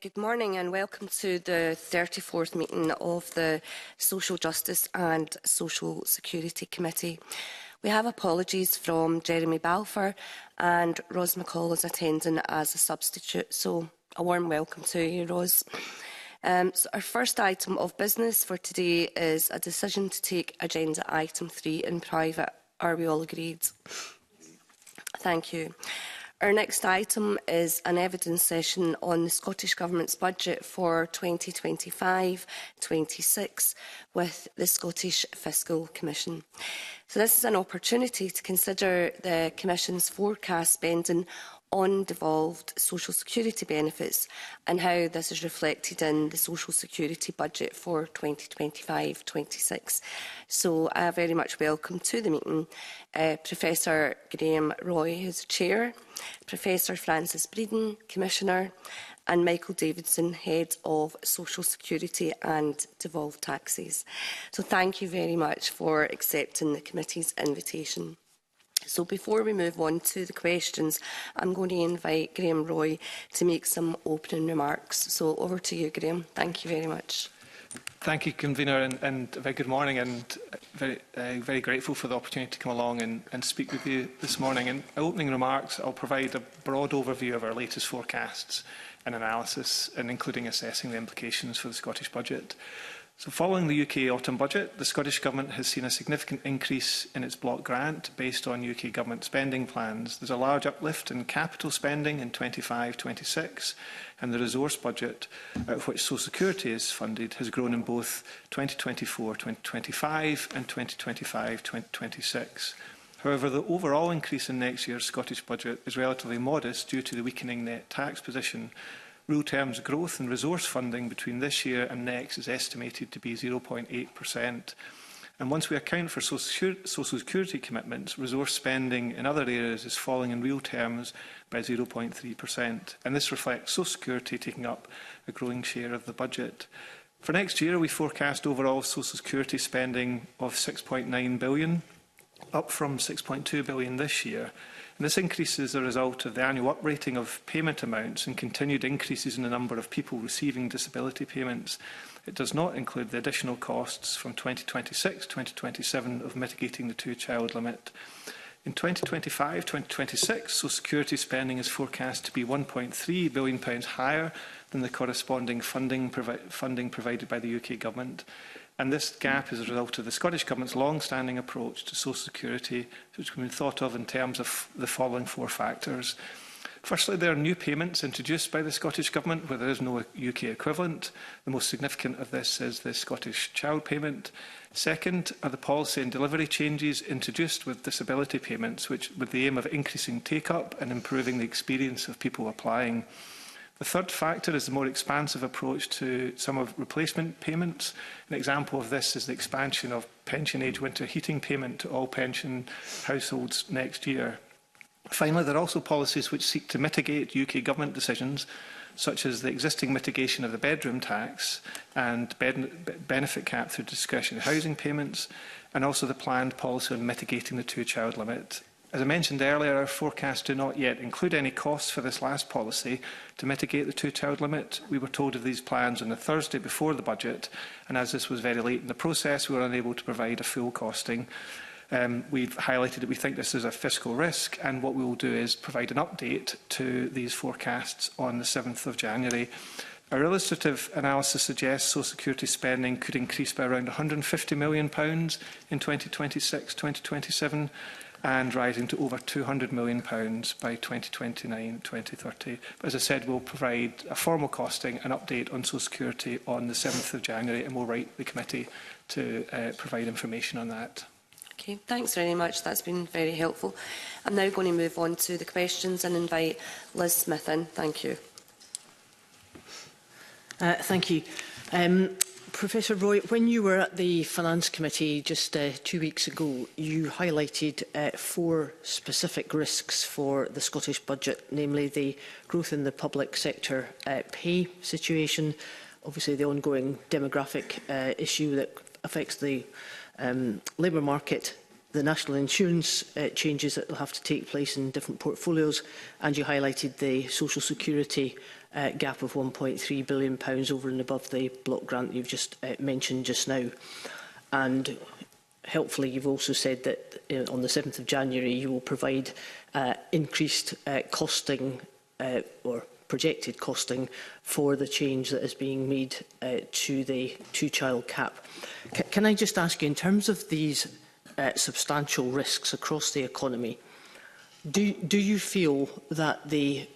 Good morning and welcome to the 34th meeting of the Social Justice and Social Security Committee. We have apologies from Jeremy Balfour and Ros McCall is attending as a substitute, so a warm welcome to you, Ros. So our first item of business for today is a decision to take agenda item 3 in private. Are we all agreed? Thank you. Our next item is an evidence session on the Scottish Government's budget for 2025-26 with the Scottish Fiscal Commission. So this is an opportunity to consider the Commission's forecast spending on devolved social security benefits and how this is reflected in the social security budget for 2025-26. So I very much welcome to the meeting Professor Graham Roy, who's the Chair, Professor Francis Breeden, Commissioner, and Michael Davidson, Head of Social Security and Devolved Taxes. So thank you very much for accepting the committee's invitation. So before we move on to the questions, I'm going to invite Graham Roy to make some opening remarks. So over to you, Graham. Thank you very much. Thank you, Convener, and a very good morning, and very grateful for the opportunity to come along and speak with you this morning. In opening remarks, I'll provide a broad overview of our latest forecasts and analysis, and including assessing the implications for the Scottish budget. So following the UK autumn budget, the Scottish Government has seen a significant increase in its block grant based on UK Government spending plans. There's a large uplift in capital spending in 25-26, and the resource budget, out of which social security is funded, has grown in both 2024-2025 and 2025-2026. However, the overall increase in next year's Scottish budget is relatively modest due to the weakening net tax position. Real terms growth in resource funding between this year and next is estimated to be 0.8%. And once we account for social security commitments, resource spending in other areas is falling in real terms by 0.3%. And this reflects social security taking up a growing share of the budget. For next year, we forecast overall social security spending of £6.9 billion, up from £6.2 billion this year. And this increase is a result of the annual uprating of payment amounts and continued increases in the number of people receiving disability payments. It does not include the additional costs from 2026-2027 of mitigating the two-child limit. In 2025-2026, social security spending is forecast to be £1.3 billion higher than the corresponding funding provided by the UK Government. And this gap is a result of the Scottish Government's long-standing approach to social security, which can be thought of in terms of the following 4 factors. Firstly, there are new payments introduced by the Scottish Government where there is no UK equivalent. The most significant of this is the Scottish Child Payment. Second are the policy and delivery changes introduced with disability payments, with the aim of increasing take-up and improving the experience of people applying. The third factor is the more expansive approach to some of replacement payments. An example of this is the expansion of pension age winter heating payment to all pension households next year. Finally, there are also policies which seek to mitigate UK Government decisions, such as the existing mitigation of the bedroom tax and benefit cap through discretionary housing payments, and also the planned policy on mitigating the two-child limit. As I mentioned earlier, our forecasts do not yet include any costs for this last policy to mitigate the two-child limit. We were told of these plans on the Thursday before the budget, and as this was very late in the process, we were unable to provide a full costing. We've highlighted that we think this is a fiscal risk, and what we will do is provide an update to these forecasts on the 7th of January. Our illustrative analysis suggests social security spending could increase by around £150 million in 2026-2027, and rising to over £200 million by 2029-2030. As I said, we'll provide a formal costing and update on social security on the 7th of January, and we'll write the committee to provide information on that. Okay, thanks very much. That's been very helpful. I'm now going to move on to the questions and invite Liz Smith in. Thank you. Thank you. Professor Roy, when you were at the Finance Committee just 2 weeks ago, you highlighted 4 specific risks for the Scottish budget, namely the growth in the public sector pay situation, obviously the ongoing demographic issue that affects the labour market, the national insurance changes that will have to take place in different portfolios, and you highlighted the social security gap of £1.3 billion over and above the block grant you've just mentioned just now. And helpfully, you've also said that on the 7th of January you will provide increased costing or projected costing for the change that is being made to the two-child cap. Can I just ask you, in terms of these substantial risks across the economy, do you feel that the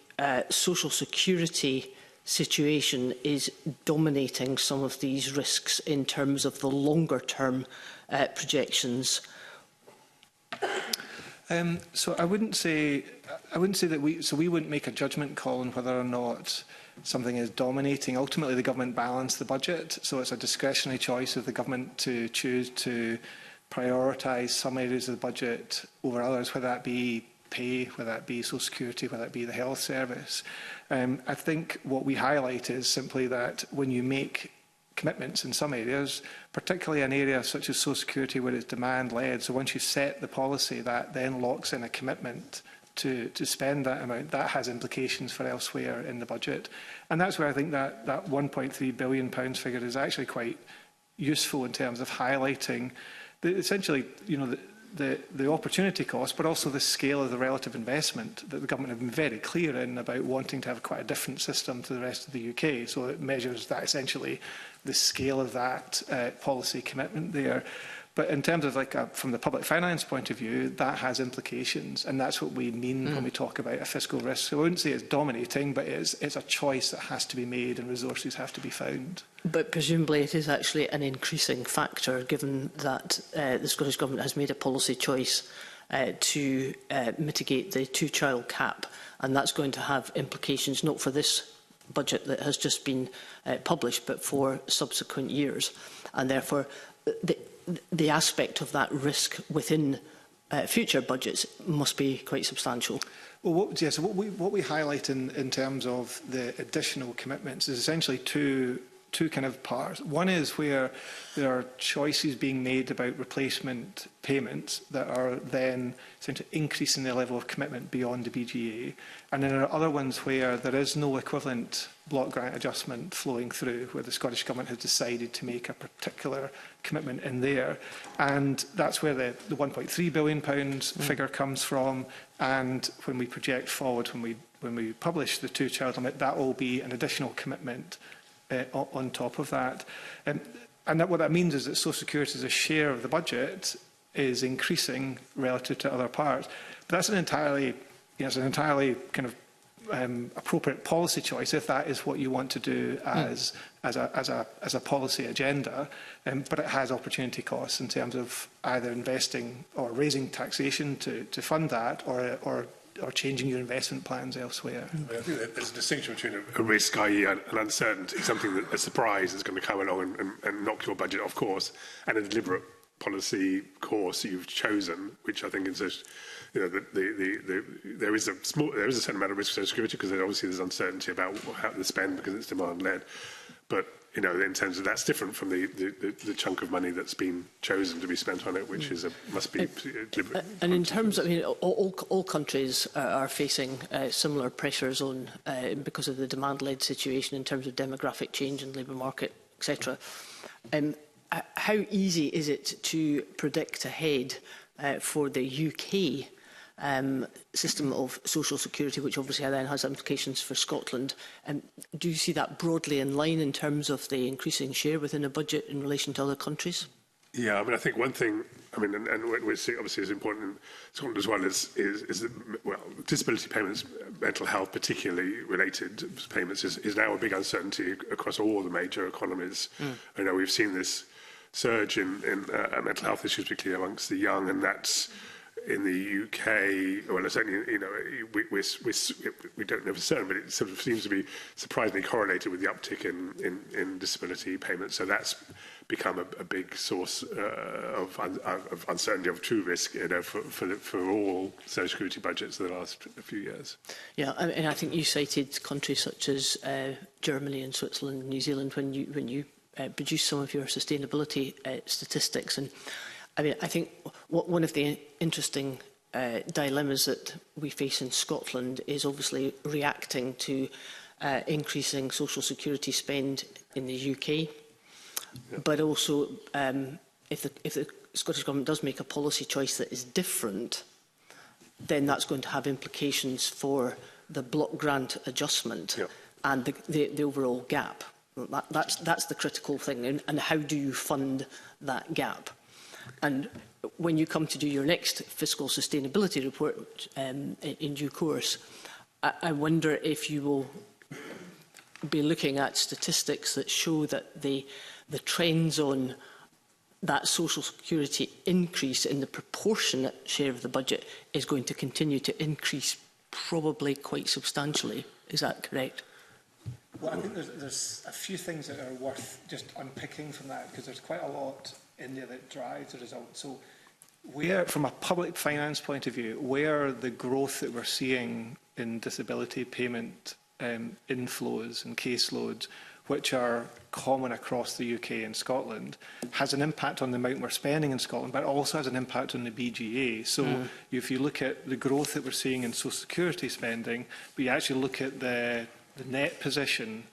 social security situation is dominating some of these risks in terms of the longer-term projections? So I wouldn't say that we wouldn't make a judgment call on whether or not something is dominating. Ultimately, the government balance the budget, so it's a discretionary choice of the government to choose to prioritise some areas of the budget over others, whether that be pay, whether that be social security, whether that be the health service. I think what we highlight is simply that when you make commitments in some areas, particularly an area such as social security where it's demand-led, so once you set the policy, that then locks in a commitment to spend that amount, that has implications for elsewhere in the budget. And that's where I think that £1.3 billion figure is actually quite useful in terms of highlighting essentially, the opportunity cost, but also the scale of the relative investment that the government have been very clear in about wanting to have quite a different system to the rest of the UK. So it measures that essentially the scale of that policy commitment there. But in terms of from the public finance point of view, that has implications, and that's what we mean when we talk about a fiscal risk. So I wouldn't say it's dominating, but it's a choice that has to be made and resources have to be found. But presumably it is actually an increasing factor, given that the Scottish Government has made a policy choice to mitigate the two-child cap, and that's going to have implications not for this budget that has just been published, but for subsequent years. And therefore, the aspect of that risk within future budgets must be quite substantial. Well, so what we highlight in terms of the additional commitments is essentially two kind of parts. One is where there are choices being made about replacement payments that are then essentially increasing the level of commitment beyond the BGA. And then there are other ones where there is no equivalent block grant adjustment flowing through, where the Scottish Government has decided to make a particular commitment in there. And that's where the £1.3 billion figure comes from. And when we project forward, when we publish the two-child limit, that will be an additional commitment on top of that. And what that means is that social security as a share of the budget is increasing relative to other parts. But that's an entirely kind of appropriate policy choice if that is what you want to do as a policy agenda. But it has opportunity costs in terms of either investing or raising taxation to fund that, or changing your investment plans elsewhere. I think that there's a distinction between a risk, i.e. an uncertainty, something that a surprise is going to come along and knock your budget off course, and a deliberate policy course you've chosen, which I think is there is a certain amount of risk for social security, because obviously there's uncertainty about how to spend because it's demand-led. But in terms of that's different from the chunk of money that's been chosen to be spent on it, which must be deliberate. And in terms of, all countries are facing similar pressures on because of the demand-led situation in terms of demographic change and labour market, etc. How easy is it to predict ahead for the UK system of social security, which obviously then has implications for Scotland? Do you see that broadly in line in terms of the increasing share within a budget in relation to other countries? Yeah, I think one thing, and we see obviously is important in Scotland as well, is that, well, disability payments, mental health particularly related payments, is now a big uncertainty across all the major economies. I know we've seen this surge in mental health issues, particularly amongst the young, and that's in the UK. Well, certainly, we don't know for certain, but it sort of seems to be surprisingly correlated with the uptick in disability payments. So that's become a big source of uncertainty, of true risk, for all social security budgets in the last few years. Yeah, and I think you cited countries such as Germany and Switzerland, New Zealand when you produce some of your sustainability statistics, and I mean, I think one of the interesting dilemmas that we face in Scotland is obviously reacting to increasing social security spend in the UK, but also if the Scottish Government does make a policy choice that is different, then that's going to have implications for the block grant adjustment and the overall gap. That's the critical thing, and how do you fund that gap? And when you come to do your next fiscal sustainability report in due course, I wonder if you will be looking at statistics that show that the trends on that social security increase in the proportionate share of the budget is going to continue to increase probably quite substantially. Is that correct? Well, I think there's a few things that are worth just unpicking from that, because there's quite a lot in there that drives the result. So where, from a public finance point of view, where the growth that we're seeing in disability payment inflows and caseloads, which are common across the UK and Scotland, has an impact on the amount we're spending in Scotland, but also has an impact on the BGA. So if you look at the growth that we're seeing in social security spending, but you actually look at the net position,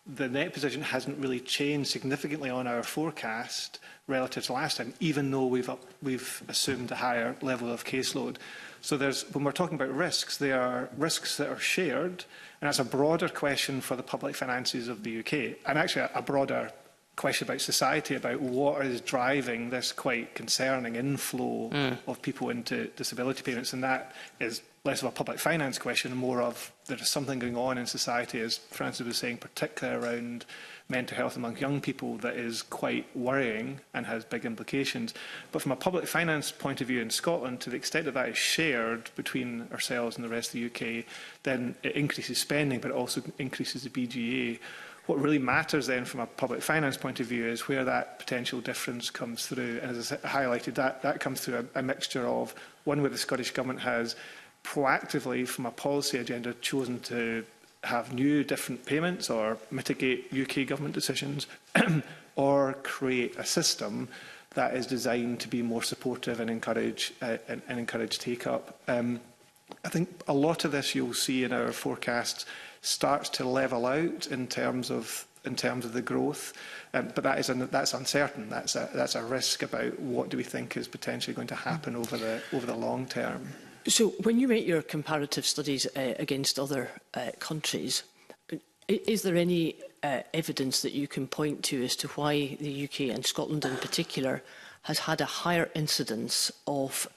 the net position hasn't really changed significantly on our forecast relative to last time, even though we've assumed a higher level of caseload. So when we're talking about risks, they are risks that are shared, and that's a broader question for the public finances of the UK, and actually a broader question about society, about what is driving this quite concerning inflow of people into disability payments. And that is less of a public finance question and more of there is something going on in society, as Francis was saying, particularly around mental health among young people, that is quite worrying and has big implications. But from a public finance point of view in Scotland, to the extent that that is shared between ourselves and the rest of the UK, then it increases spending, but it also increases the BGA. What really matters then from a public finance point of view is where that potential difference comes through. And as I highlighted, that comes through a mixture of one where the Scottish Government has proactively, from a policy agenda, chosen to have new different payments or mitigate UK government decisions or create a system that is designed to be more supportive and encourage take-up. I think a lot of this you'll see in our forecasts starts to level out in terms of the growth, but that's uncertain. That's a risk about what do we think is potentially going to happen over the long term. So when you make your comparative studies against other countries, is there any evidence that you can point to as to why the UK and Scotland in particular has had a higher incidence of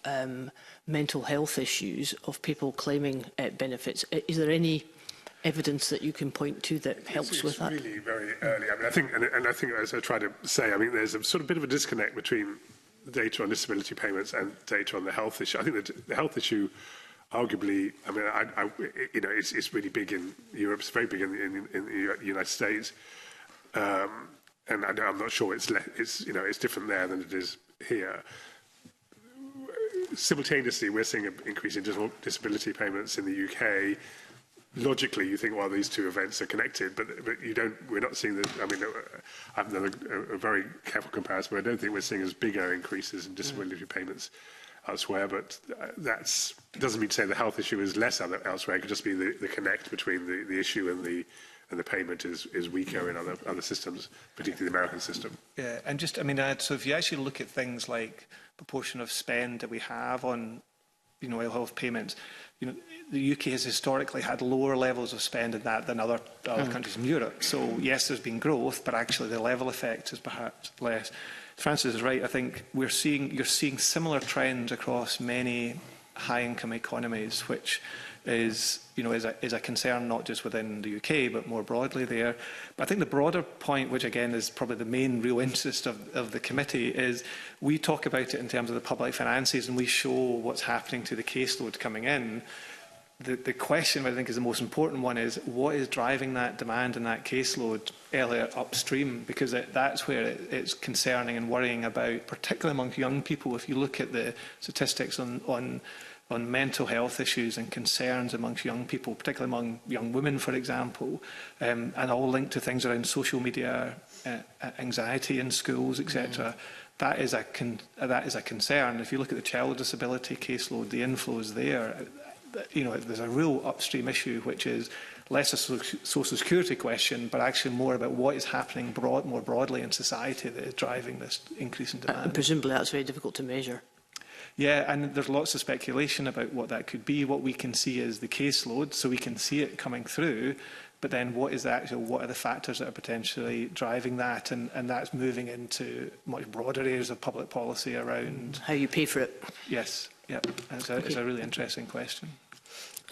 mental health issues, of people claiming benefits? Is there any evidence that you can point to that helps with that? It's really very early. I mean, I think, and I think, as I try to say, I mean, there's a sort of bit of a disconnect between data on disability payments and data on the health issue. I think that the health issue, arguably, I mean, you know, it's really big in Europe. It's very big in the United States, and I'm not sure it's different there than it is here. Simultaneously, we're seeing an increase in disability payments in the UK. Logically, you think, well, these two events are connected, but you don't. We're not seeing the. I mean, I've done a very careful comparison, but I don't think we're seeing as bigger increases in disability payments elsewhere. But that doesn't mean to say the health issue is less elsewhere. It could just be the connect between the issue and the payment is weaker in other systems, particularly the American system. Yeah, and just, I mean, so if you actually look at things like proportion of spend that we have on, you know, ill health payments, you know, the UK has historically had lower levels of spend in that than other countries in Europe. So yes, there's been growth, but actually the level effect is perhaps less. Francis is right. I think you're seeing similar trends across many high-income economies, which is a concern not just within the UK but more broadly there. But I think the broader point, which again is probably the main real interest of the committee, is we talk about it in terms of the public finances and we show what's happening to the caseload coming in. The question I think is the most important one is what is driving that demand and that caseload earlier upstream, because that's where it's concerning and worrying about, particularly among young people. If you look at the statistics on mental health issues and concerns amongst young people, particularly among young women, for example, and all linked to things around social media, anxiety in schools, etc., that is a concern. If you look at the child disability caseload, the inflows there, there's a real upstream issue, which is less a social security question, but actually more about what is happening more broadly in society that is driving this increase in demand. Presumably that's very difficult to measure. Yeah, and there's lots of speculation about what that could be. What we can see is the caseload, so we can see it coming through. But then what are the factors that are potentially driving that? And that's moving into much broader areas of public policy around how you pay for it. Yes, yeah, it's a really interesting question.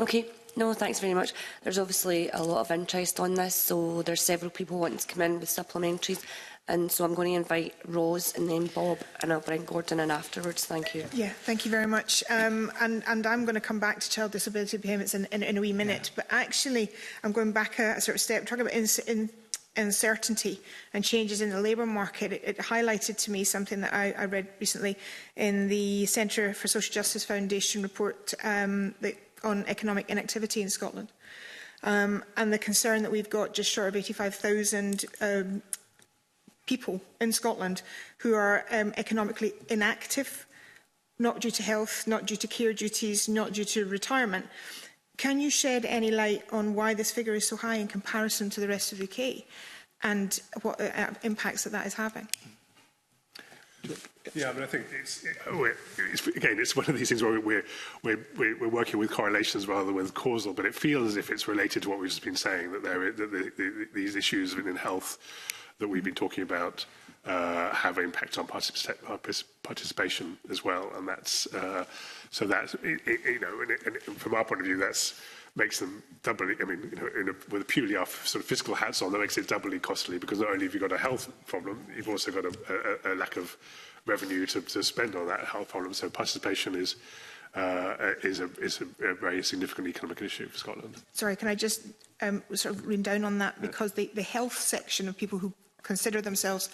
Okay, no, thanks very much. There's obviously a lot of interest on this, so there's several people wanting to come in with supplementaries. And so I'm going to invite Rose and then Bob, and I'll bring Gordon in afterwards. Thank you. Yeah, thank you very much. And I'm going to come back to child disability payments in a wee minute. Yeah. But actually, I'm going back a sort of step, talking about uncertainty and changes in the labour market. It highlighted to me something that I read recently in the Centre for Social Justice Foundation report on economic inactivity in Scotland. And the concern that we've got just short of 85,000 people in Scotland who are economically inactive, not due to health, not due to care duties, not due to retirement. Can you shed any light on why this figure is so high in comparison to the rest of the UK and what impacts that is having? Yeah, but I think it's one of these things where we're working with correlations rather than with causal, but it feels as if it's related to what we've just been saying, that these issues in health that we've been talking about have impact on participation as well, and that's so that's and from our point of view, that's makes them doubly. I mean, with purely our sort of fiscal hats on, that makes it doubly costly, because not only have you got a health problem, you've also got a lack of revenue to spend on that health problem. So participation is a very significant economic issue for Scotland. Sorry, can I just sort of run down on that? Because the health section of people who consider themselves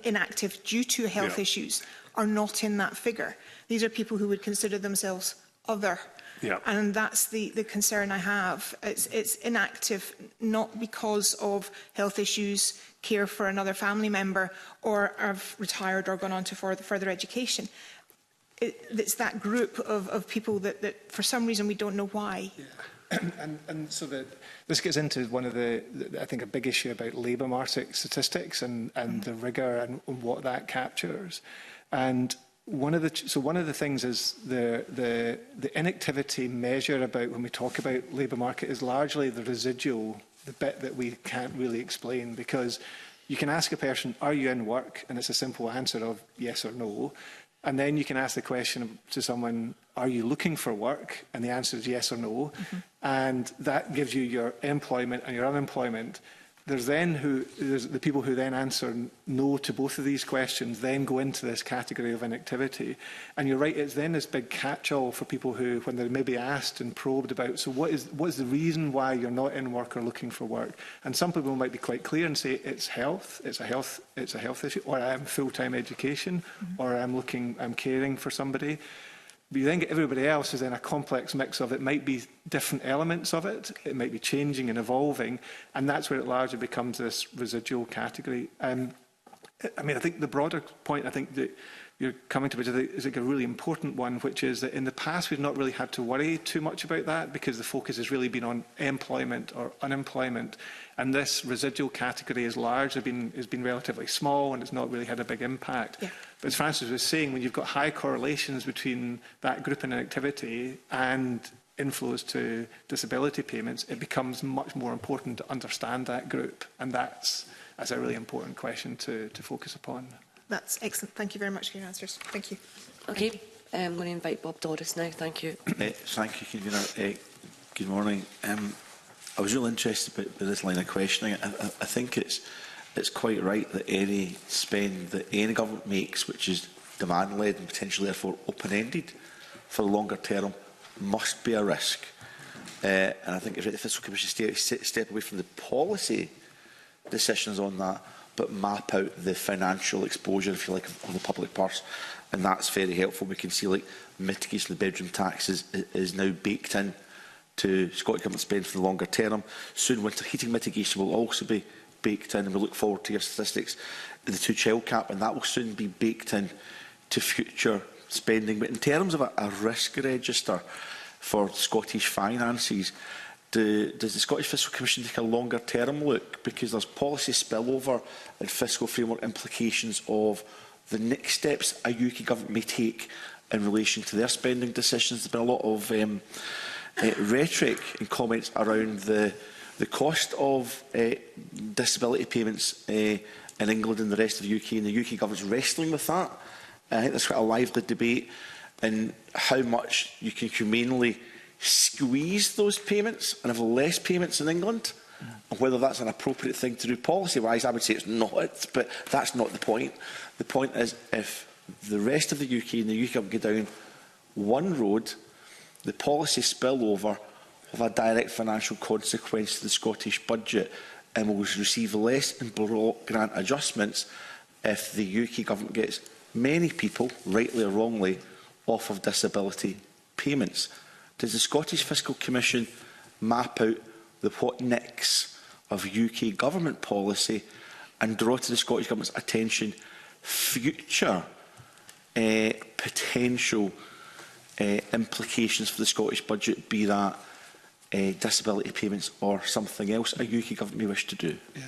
inactive due to health issues are not in that figure. These are people who would consider themselves other. Yeah. And that's the concern I have. It's inactive not because of health issues, care for another family member, or have retired or gone on to further education. It's that group of people that for some reason we don't know why. Yeah. And so this gets into one of I think, a big issue about labour market statistics and the rigour and what that captures. And one of the things is the inactivity measure about when we talk about labour market is largely the residual, the bit that we can't really explain, because you can ask a person, are you in work? And it's a simple answer of yes or no. And then you can ask the question to someone, are you looking for work? And the answer is yes or no. Mm-hmm. And that gives you your employment and your unemployment. There's the people who then answer no to both of these questions, then go into this category of inactivity. And you're right, it's then this big catch-all for people who, when they're maybe asked and probed about, so what is the reason why you're not in work or looking for work? And some people might be quite clear and say it's health, it's a health issue, or I'm full-time education, or I'm caring for somebody. But you then get everybody else is in a complex mix of it might be different elements of it, it might be changing and evolving, and that's where it largely becomes this residual category. I mean, I think the broader point I think that you're coming to is like a really important one, which is that in the past we've not really had to worry too much about that because the focus has really been on employment or unemployment, and this residual category has largely been relatively small and it's not really had a big impact. Yeah. But as Francis was saying, when you've got high correlations between that group in activity and inflows to disability payments, it becomes much more important to understand that group, and that's a really important question to focus upon. That's excellent. Thank you very much for your answers. Thank you. Okay, I'm going to invite Bob Doris now. Thank you. Thank you, Convener. Good morning. I was really interested by this line of questioning. I think it's quite right that any spend that any government makes, which is demand-led and potentially therefore open-ended for the longer term, must be a risk. And I think if the Fiscal Commission step away from the policy decisions on that, but map out the financial exposure, if you like, of the public purse, and that's very helpful. We can see like mitigation of the bedroom tax is now baked in to Scottish Government spend for the longer term. Soon winter heating mitigation will also be baked in, and we look forward to your statistics, the two-child cap, and that will soon be baked in to future spending. But in terms of a risk register for Scottish finances, does the Scottish Fiscal Commission take a longer-term look? Because there's policy spillover and fiscal framework implications of the next steps a UK government may take in relation to their spending decisions. There's been a lot of rhetoric and comments around the cost of disability payments in England and the rest of the UK, and the UK government's wrestling with that. I think there's quite a lively debate in how much you can humanely squeeze those payments and have less payments in England, and whether that's an appropriate thing to do policy-wise. I would say it's not, but that's not the point. The point is, if the rest of the UK and the UK government go down one road, the policy spillover will have a direct financial consequence to the Scottish budget, and will receive less in block grant adjustments if the UK government gets many people, rightly or wrongly, off of disability payments. Does the Scottish Fiscal Commission map out the what-nicks of UK government policy and draw to the Scottish Government's attention future potential implications for the Scottish budget, be that disability payments or something else a UK government may wish to do? Yeah.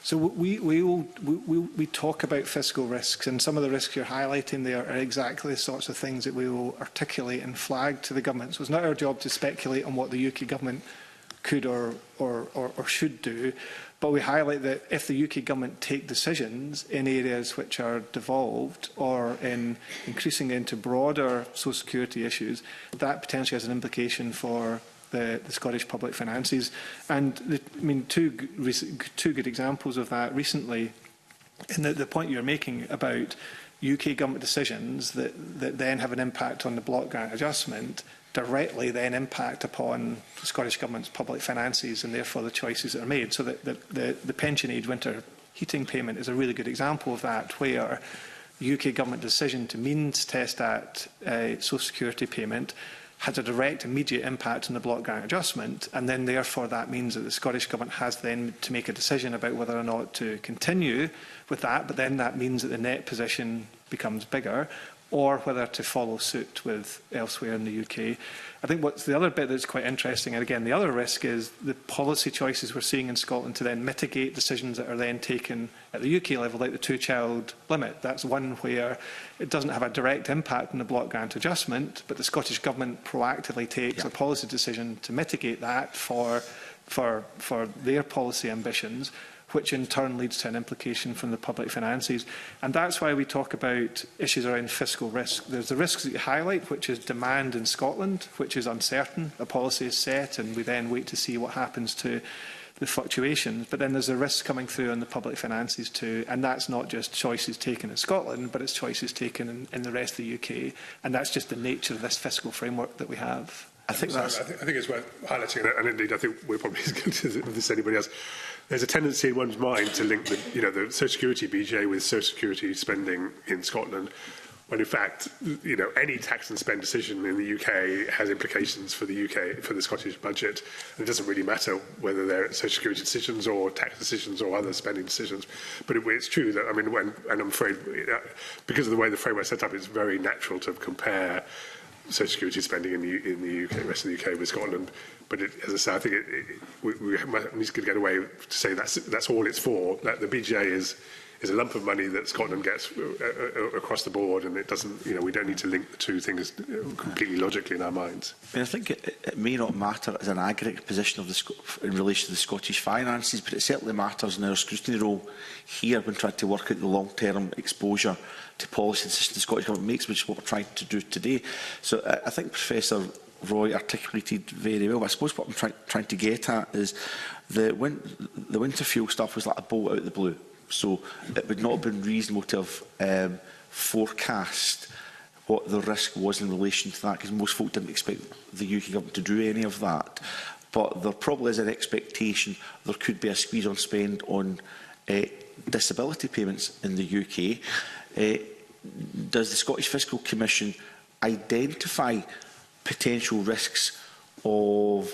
So we talk about fiscal risks, and some of the risks you're highlighting there are exactly the sorts of things that we will articulate and flag to the government. So it's not our job to speculate on what the UK government could or should do, but we highlight that if the UK government take decisions in areas which are devolved or in increasing into broader social security issues, that potentially has an implication for the Scottish public finances. And I mean, two good examples of that recently, in the point you're making about UK government decisions that then have an impact on the block grant adjustment, directly then impact upon the Scottish Government's public finances and therefore the choices that are made. So the pension age winter heating payment is a really good example of that, where the UK Government decision to means test that social security payment has a direct immediate impact on the block grant adjustment, and then therefore that means that the Scottish Government has then to make a decision about whether or not to continue with that, but then that means that the net position becomes bigger, or whether to follow suit with elsewhere in the UK. I think what's the other bit that's quite interesting, and again the other risk, is the policy choices we're seeing in Scotland to then mitigate decisions that are then taken at the UK level, like the two-child limit. That's one where it doesn't have a direct impact on the block grant adjustment, but the Scottish Government proactively takes a policy decision to mitigate that for their policy ambitions, which in turn leads to an implication from the public finances. And that's why we talk about issues around fiscal risk. There's the risks that you highlight, which is demand in Scotland, which is uncertain. A policy is set and we then wait to see what happens to the fluctuations. But then there's a risk coming through on the public finances too. And that's not just choices taken in Scotland, but it's choices taken in the rest of the UK. And that's just the nature of this fiscal framework that we have. I think it's worth highlighting, and indeed I think we're probably as good as this anybody else. There's a tendency in one's mind to link the Social Security BJ with Social Security spending in Scotland, when in fact, any tax and spend decision in the UK has implications for the UK, for the Scottish budget. And it doesn't really matter whether they're Social Security decisions or tax decisions or other spending decisions. But it's true that, and I'm afraid, because of the way the framework is set up, it's very natural to compare Social Security spending in the UK, rest of the UK, with Scotland. But as I say, I think we need to get away to say that's all it's for. That the BGA is a lump of money that Scotland gets across the board, and it doesn't. We don't need to link the two things completely logically in our minds. I think it may not matter as an aggregate position of in relation to the Scottish finances, but it certainly matters in our scrutiny role here when trying to work out the long-term exposure to policy decisions the Scottish Government makes, which is what we're trying to do today. So I think Professor Roy articulated very well. I suppose what I'm trying to get at is the winter fuel stuff was like a bolt out of the blue. So it would not have been reasonable to have forecast what the risk was in relation to that, because most folk didn't expect the UK government to do any of that. But there probably is an expectation there could be a squeeze on spend on disability payments in the UK. Does the Scottish Fiscal Commission identify potential risks of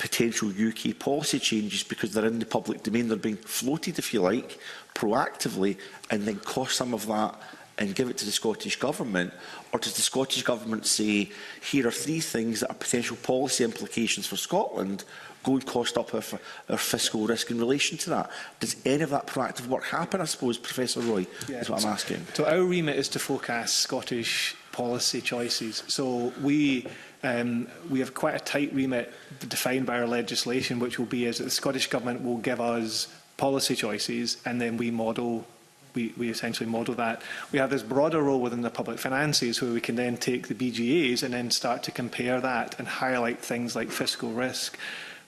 potential UK policy changes because they're in the public domain, they're being floated, if you like, proactively, and then cost some of that and give it to the Scottish Government? Or does the Scottish Government say, here are 3 things that are potential policy implications for Scotland, go and cost up our fiscal risk in relation to that? Does any of that proactive work happen, I suppose, Professor Roy, is what I'm asking? So our remit is to forecast Scottish policy choices. So we have quite a tight remit defined by our legislation, which will be is that the Scottish Government will give us policy choices, and then we model. We essentially model that. We have this broader role within the public finances where we can then take the BGAs and then start to compare that and highlight things like fiscal risk.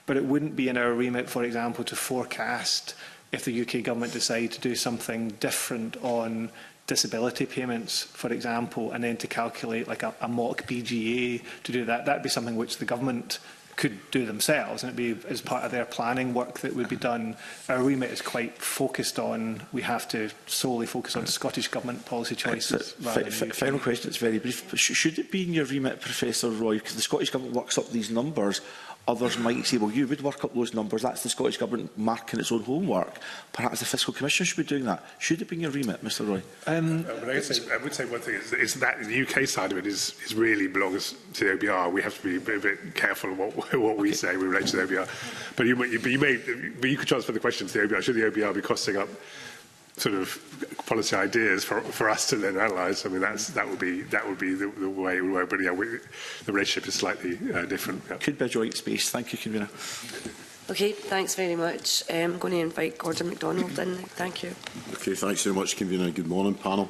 But it wouldn't be in our remit, for example, to forecast if the UK Government decide to do something different on disability payments, for example, and then to calculate like a mock BGA to do that. That would be something which the Government could do themselves, and it would be as part of their planning work that would be done. Our remit is quite focused on, we have to solely focus on Scottish Government policy choices. Final question, it's very brief. Should it be in your remit, Professor Roy, because the Scottish Government works up these numbers, others might say, well, you would work up those numbers, that's the Scottish Government marking its own homework. Perhaps the Fiscal Commission should be doing that. Should it be in your remit, Mr Roy? I would say one thing is that the UK side of it is really belongs to the OBR. We have to be a bit careful of what we say in relation to the OBR. But you could transfer the question to the OBR. Should the OBR be costing up sort of policy ideas for us to then analyse? I mean, that would be the way it would work. But yeah, the relationship is slightly different. Yeah. Could be a joint space. Thank you, Convener. Okay, thanks very much. I'm going to invite Gordon MacDonald in. Thank you. Okay, thanks very much, Convener. Good morning, panel.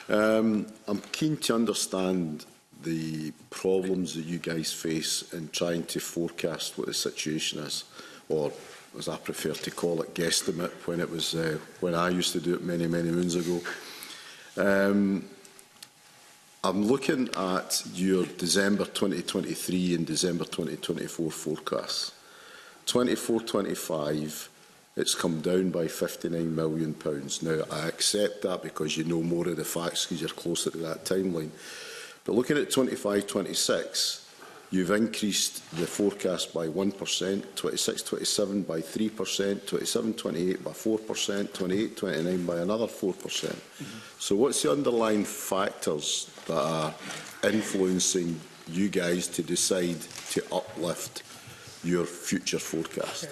I'm keen to understand the problems that you guys face in trying to forecast what the situation is, or as I prefer to call it, guesstimate, when it was when I used to do it many moons ago. I'm looking at your December 2023 and December 2024 forecasts. 24-25, it's come down by £59 million. Now, I accept that because you know more of the facts because you're closer to that timeline. But looking at 25-26, you've increased the forecast by 1%, 26-27 by 3%, 27-28 by 4%, 28-29 by another 4%. So what's the underlying factors that are influencing you guys to decide to uplift your future forecast?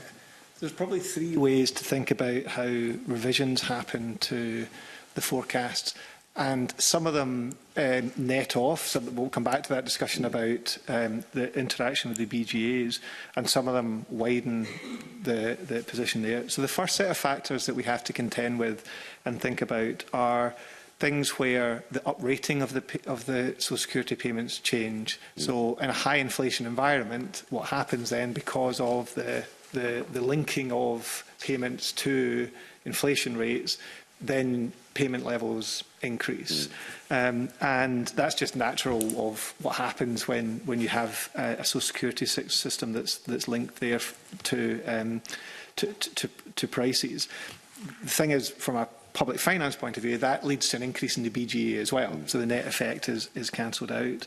There's probably 3 ways to think about how revisions happen to the forecasts. And some of them net off, so we'll come back to that discussion about the interaction with the BGAs, and some of them widen the position there. So the first set of factors that we have to contend with and think about are things where the uprating of the social security payments change. So in a high inflation environment, what happens then because of the linking of payments to inflation rates, then payment levels increase. And that's just natural of what happens when you have a social security system that's linked there to prices. The thing is, from a public finance point of view, that leads to an increase in the BGA as well. So the net effect is cancelled out.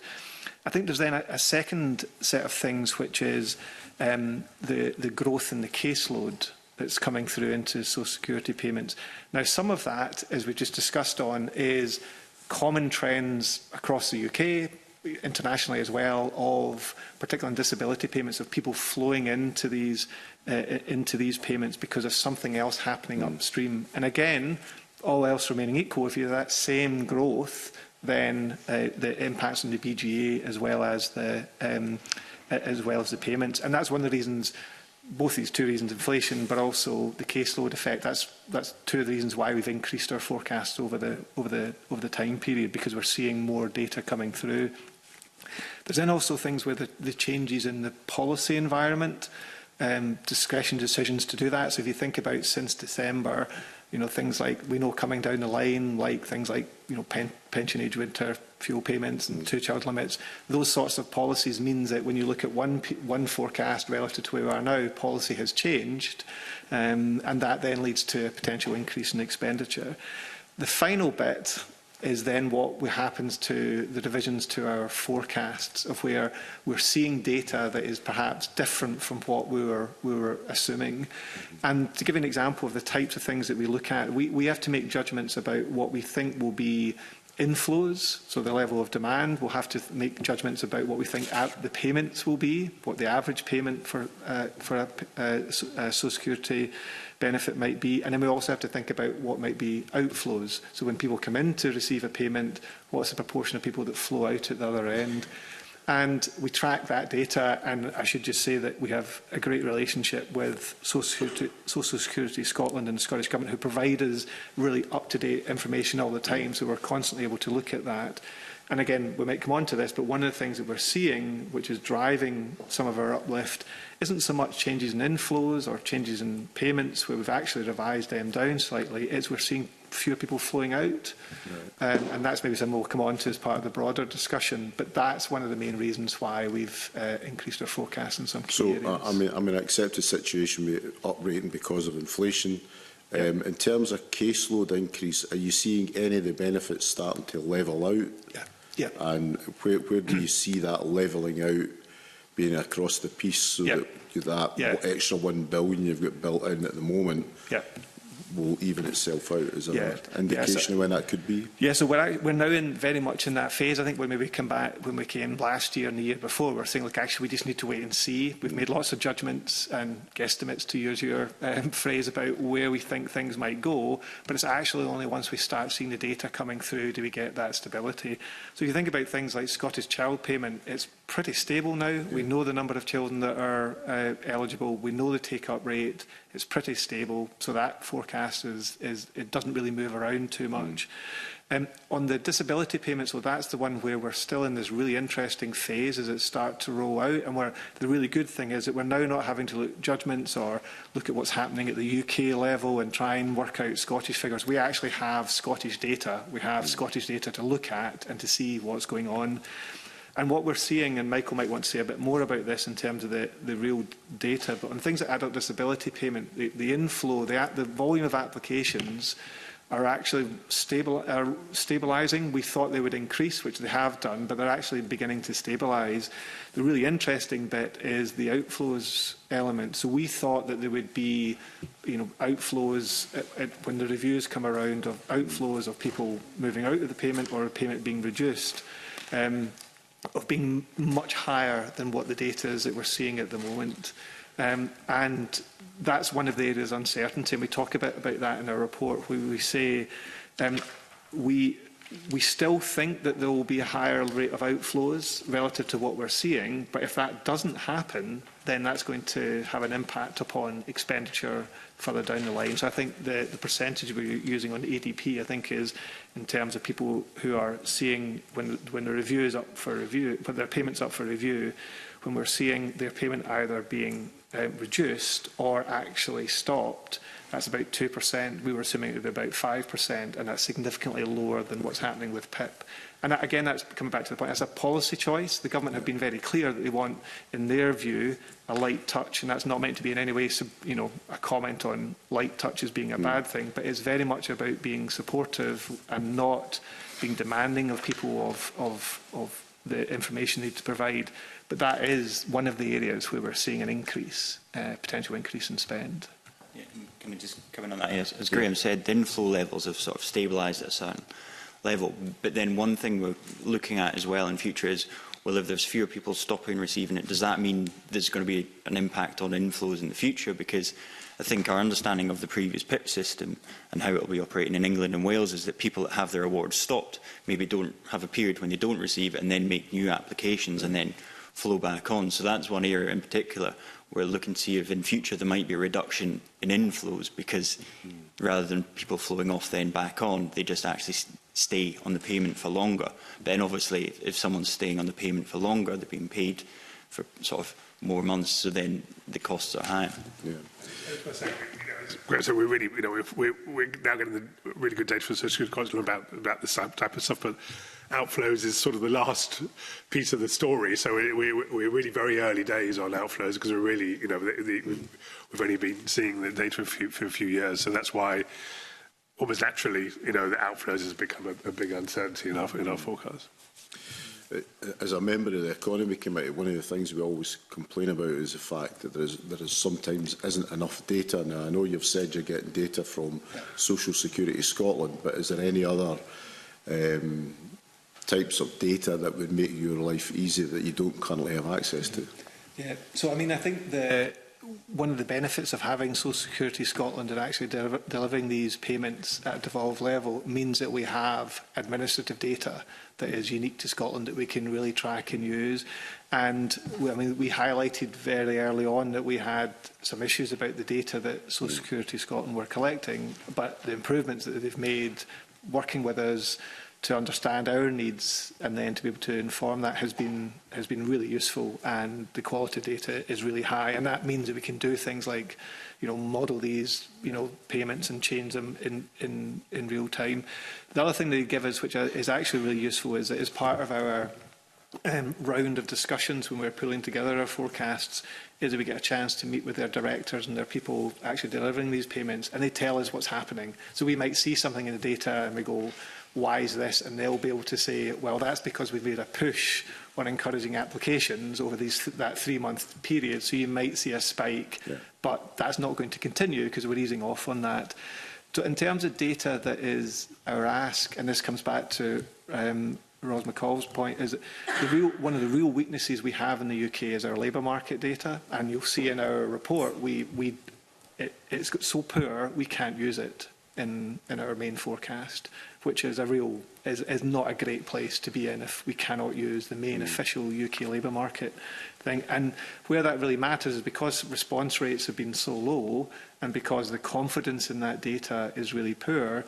I think there's then a second set of things, which is the growth in the caseload that's coming through into social security payments. Now, some of that, as we just discussed on, is common trends across the UK, internationally as well, of particularly on disability payments, of people flowing into these payments because of something else happening upstream. And again, all else remaining equal, if you have that same growth, then the impacts on the BGA as well as the payments. And that's one of the reasons, both these 2 reasons, inflation, but also the caseload effect. That's 2 of the reasons why we've increased our forecast over the time period, because we're seeing more data coming through. There's then also things with the changes in the policy environment, discretion decisions to do that. So if you think about since December, things like we know coming down the line, like things like pension age winter fuel payments and 2-child limits, those sorts of policies means that when you look at one forecast relative to where we are now, policy has changed, and that then leads to a potential increase in expenditure. The final bit is then what happens to the revisions to our forecasts, of where we're seeing data that is perhaps different from what we were assuming. And to give an example of the types of things that we look at, we have to make judgments about what we think will be inflows, so the level of demand. We'll have to make judgments about what we think the payments will be, what the average payment for a Social Security benefit might be, and then we also have to think about what might be outflows. So when people come in to receive a payment, what's the proportion of people that flow out at the other end? And we track that data, and I should just say that we have a great relationship with Social Security Scotland and the Scottish Government, who provide us really up-to-date information all the time, so we're constantly able to look at that. And again, we might come on to this, but one of the things that we're seeing, which is driving some of our uplift, isn't so much changes in inflows or changes in payments, where we've actually revised them down slightly. It's we're seeing fewer people flowing out. Right. And that's maybe something we'll come on to as part of the broader discussion. But that's one of the main reasons why we've increased our forecast in some key areas. I mean, I accept the situation with uprating because of inflation. In terms of caseload increase, are you seeing any of the benefits starting to level out? Yeah. And where do you see that levelling out being across the piece, so that extra $1 billion you've got built in at the moment will even itself out? Is there an indication of when that could be? Yeah, so we're now very much in that phase. I think when we came last year and the year before, we were saying, look, actually, we just need to wait and see. We've made lots of judgments and guesstimates, to use your phrase, about where we think things might go, but it's actually only once we start seeing the data coming through do we get that stability. So if you think about things like Scottish Child Payment, it's pretty stable now. We know the number of children that are eligible. We know the take-up rate. It's pretty stable. So that forecast it doesn't really move around too much. On the disability payments, so that's the one where we're still in this really interesting phase as it starts to roll out. And the really good thing is that we're now not having to look at judgments or look at what's happening at the UK level and try and work out Scottish figures. We actually have Scottish data. We have Scottish data to look at and to see what's going on. And what we're seeing, and Michael might want to say a bit more about this in terms of the real data, but on things like adult disability payment, the inflow, the volume of applications are actually stabilising. We thought they would increase, which they have done, but they're actually beginning to stabilise. The really interesting bit is the outflows element. So we thought that there would be, outflows when the reviews come around, of outflows of people moving out of the payment or a payment being reduced. Of being much higher than what the data is that we're seeing at the moment. And that's one of the areas of uncertainty, and we talk about that in our report, where we say we still think that there will be a higher rate of outflows relative to what we're seeing, but if that doesn't happen, then that's going to have an impact upon expenditure further down the line. So I think the percentage we're using on ADP, I think, is in terms of people who are seeing when the review is up for review, when their payment's up for review, when we're seeing their payment either being reduced or actually stopped, that's about 2%. We were assuming it would be about 5%, and that's significantly lower than what's happening with PIP. And that, again, that's coming back to the point. As a policy choice, the government have been very clear that they want, in their view, a light touch, and that's not meant to be in any way, a comment on light touch as being a bad thing, but it's very much about being supportive and not being demanding of people of the information they need to provide. But that is one of the areas where we're seeing an increase, potential increase in spend. Yeah, can we just come in on that? Yes, as Graham said, the inflow levels have sort of stabilised at a certain level. But then one thing we're looking at as well in future is, well, if there's fewer people stopping receiving it, does that mean there's going to be an impact on inflows in the future? Because I think our understanding of the previous PIP system and how it will be operating in England and Wales is that people that have their awards stopped maybe don't have a period when they don't receive it and then make new applications and then flow back on. So that's one area in particular we're looking to see if in future there might be a reduction in inflows, because rather than people flowing off then back on, they just actually stay on the payment for longer. But then obviously if someone's staying on the payment for longer, they're being paid for sort of more months, so then the costs are higher. Yeah. So we're really, we're now getting the really good data from Social Security Scotland about this type of stuff, but outflows is sort of the last piece of the story. So we're really very early days on outflows, because we're really, we've only been seeing the data for a few years. So that's why almost naturally, you know, the outflows has become a big uncertainty in our forecast. As a member of the Economy Committee, one of the things we always complain about is the fact that there is sometimes isn't enough data. Now, I know you've said you're getting data from Social Security Scotland, but is there any other types of data that would make your life easy that you don't currently have access to? Yeah, so I mean, I think one of the benefits of having Social Security Scotland and actually delivering these payments at a devolved level means that we have administrative data that is unique to Scotland that we can really track and use. And we highlighted very early on that we had some issues about the data that Social Security Scotland were collecting, but the improvements that they've made working with us to understand our needs and then to be able to inform that has been really useful, and the quality of data is really high, and that means that we can do things like, you know, model these, you know, payments and change them in real time. The other thing they give us, which is actually really useful, is that as part of our round of discussions when we're pulling together our forecasts, is that we get a chance to meet with their directors and their people actually delivering these payments, and they tell us what's happening. So we might see something in the data and we go, why is this? And they'll be able to say, well, that's because we've made a push on encouraging applications over that 3-month period. So you might see a spike, but that's not going to continue because we're easing off on that. So in terms of data that is our ask, and this comes back to Ros McCall's point, is that one of the real weaknesses we have in the UK is our labour market data. And you'll see in our report, it's so poor, we can't use it in our main forecast, which is is not a great place to be in if we cannot use the main official UK labour market thing. And where that really matters is because response rates have been so low and because the confidence in that data is really poor,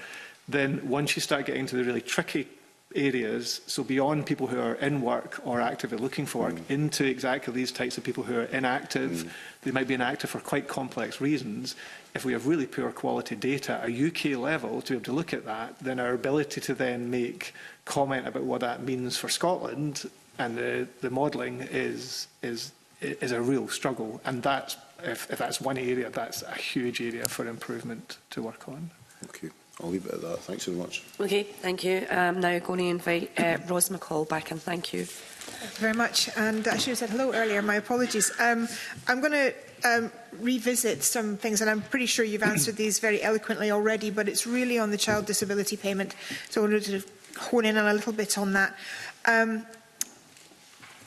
then once you start getting to the really tricky areas, so beyond people who are in work or actively looking for work, into exactly these types of people who are inactive, they might be inactive for quite complex reasons. If we have really poor quality data at a UK level to be able to look at that, then our ability to then make comment about what that means for Scotland and the modelling is a real struggle. And that's, if that's one area, that's a huge area for improvement to work on. Okay. I'll leave it at that. Thanks very much. Okay, thank you. Now going to invite Ros McCall back, and thank you. Thank you very much. And I should have said hello earlier. My apologies. I'm going to revisit some things, and I'm pretty sure you've answered these very eloquently already, but it's really on the child disability payment. So I wanted to hone in on a little bit on that.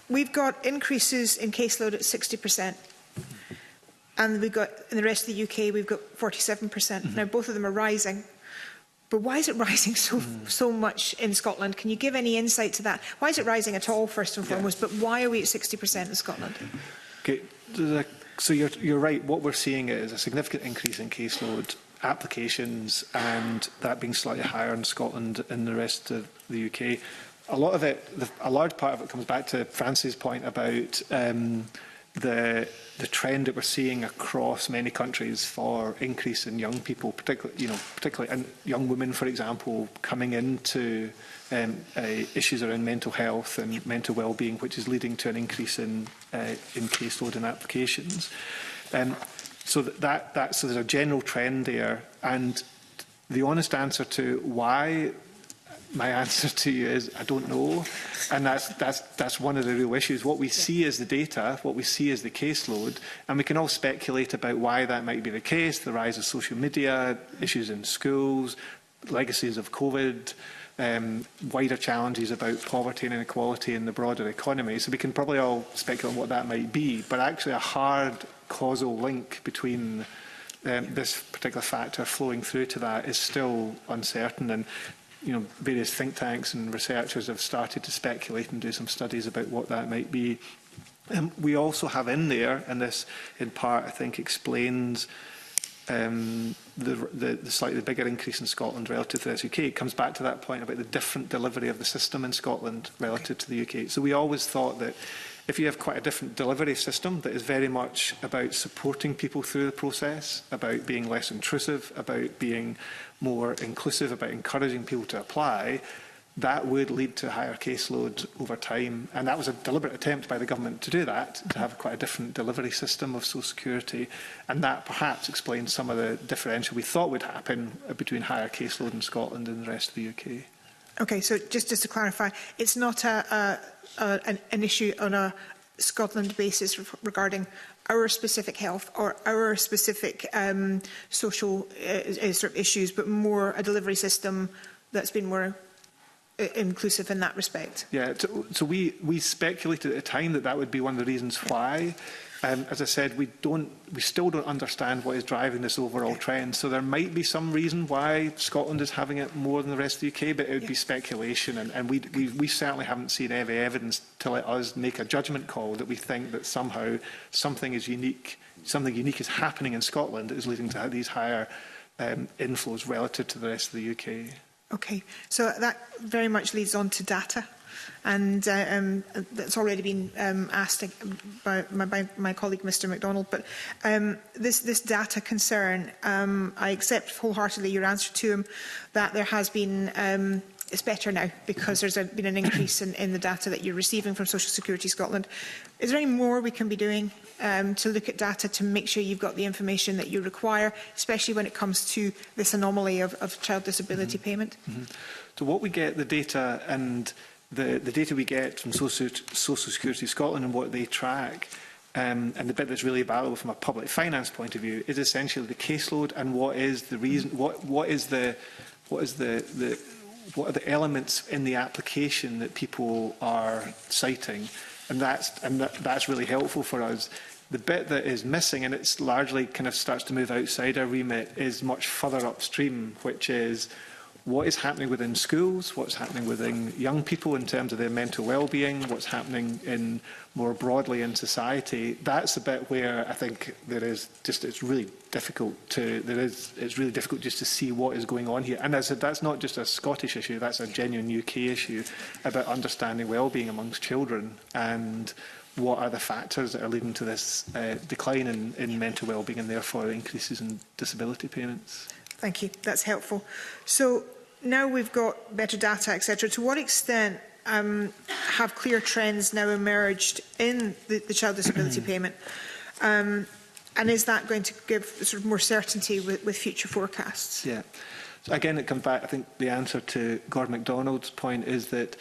We've got increases in caseload at 60%. And we've got, in the rest of the UK, we've got 47%. Now, both of them are rising. But why is it rising so much in Scotland? Can you give any insight to that? Why is it rising at all, first and foremost, but why are we at 60% in Scotland? Okay, so you're right. What we're seeing is a significant increase in caseload applications, and that being slightly higher in Scotland and the rest of the UK. A lot of it, a large part of it, comes back to Francis' point about the trend that we're seeing across many countries for increase in young people, particularly and young women, for example, coming into issues around mental health and mental well-being, which is leading to an increase in caseload and applications. So so there's a general trend there, and the honest answer to why. My answer to you is I don't know, and that's one of the real issues. What we see is the data, what we see is the caseload, and we can all speculate about why that might be the case, the rise of social media, issues in schools, legacies of COVID, wider challenges about poverty and inequality in the broader economy. So we can probably all speculate on what that might be, but actually a hard causal link between this particular factor flowing through to that is still uncertain. And various think tanks and researchers have started to speculate and do some studies about what that might be. We also have in there, and this in part I think explains the slightly bigger increase in Scotland relative to the UK. It comes back to that point about the different delivery of the system in Scotland relative to the UK. So we always thought that if you have quite a different delivery system that is very much about supporting people through the process, about being less intrusive, about being more inclusive, about encouraging people to apply, that would lead to a higher caseload over time. And that was a deliberate attempt by the government to do that, to have quite a different delivery system of social security. And that perhaps explains some of the differential we thought would happen between higher caseload in Scotland and the rest of the UK. Okay, so just to clarify, it's not an issue on a Scotland basis regarding our specific health or our specific social sort of issues, but more a delivery system that's been more inclusive in that respect. Yeah, so we speculated at the time that that would be one of the reasons why. As I said, we still don't understand what is driving this overall trend. So there might be some reason why Scotland is having it more than the rest of the UK, but it would be speculation. And we certainly haven't seen any evidence to let us make a judgment call that we think that somehow something unique is happening in Scotland that is leading to these higher inflows relative to the rest of the UK. Okay, so that very much leads on to data. And that's already been asked by my colleague, Mr MacDonald. But this data concern, I accept wholeheartedly your answer to him that there has been, it's better now because there's been an increase in the data that you're receiving from Social Security Scotland. Is there any more we can be doing to look at data to make sure you've got the information that you require, especially when it comes to this anomaly of child disability payment? So what we get, the data and the data we get from Social Security Scotland and what they track, and the bit that's really valuable from a public finance point of view, is essentially the caseload and what is the reason, what are the elements in the application that people are citing, and that's really helpful for us. The bit that is missing, and it's largely kind of starts to move outside our remit, is much further upstream, which is what is happening within schools, what's happening within young people in terms of their mental well-being, what's happening in more broadly in society. That's the bit where I think there is just, it's really difficult just to see what is going on here. And as I said, that's not just a Scottish issue, that's a genuine UK issue about understanding well-being amongst children and what are the factors that are leading to this decline in mental well-being and therefore increases in disability payments. Thank you. That's helpful. So now we've got better data, etc. To what extent have clear trends now emerged in the child disability payment? And is that going to give sort of more certainty with future forecasts? Yeah. So again, it comes back, I think the answer to Gordon MacDonald's point is that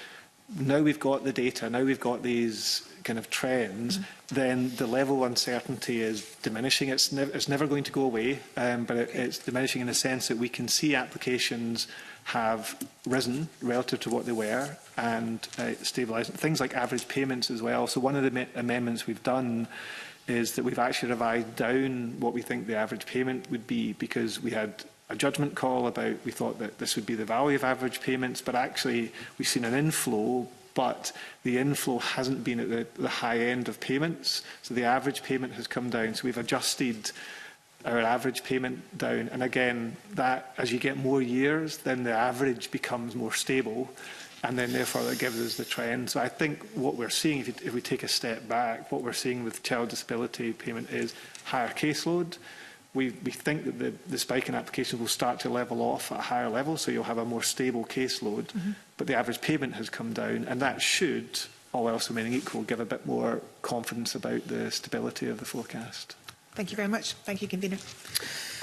now we've got the data, now we've got these kind of trends, then the level of uncertainty is diminishing. It's never going to go away, but it's diminishing in the sense that we can see applications have risen relative to what they were and stabilised. Things like average payments as well. So one of the amendments we've done is that we've actually revised down what we think the average payment would be, because we had a judgment call about, we thought that this would be the value of average payments, but actually we've seen an inflow, but the inflow hasn't been at the high end of payments. So the average payment has come down. So we've adjusted our average payment down. And again, that as you get more years, then the average becomes more stable. And then therefore that gives us the trend. So I think what we're seeing, if we take a step back, what we're seeing with child disability payment is higher caseload. We think that the spike in applications will start to level off at a higher level, so you'll have a more stable caseload, but the average payment has come down, and that should, all else remaining equal, give a bit more confidence about the stability of the forecast. Thank you very much. Thank you, Convener.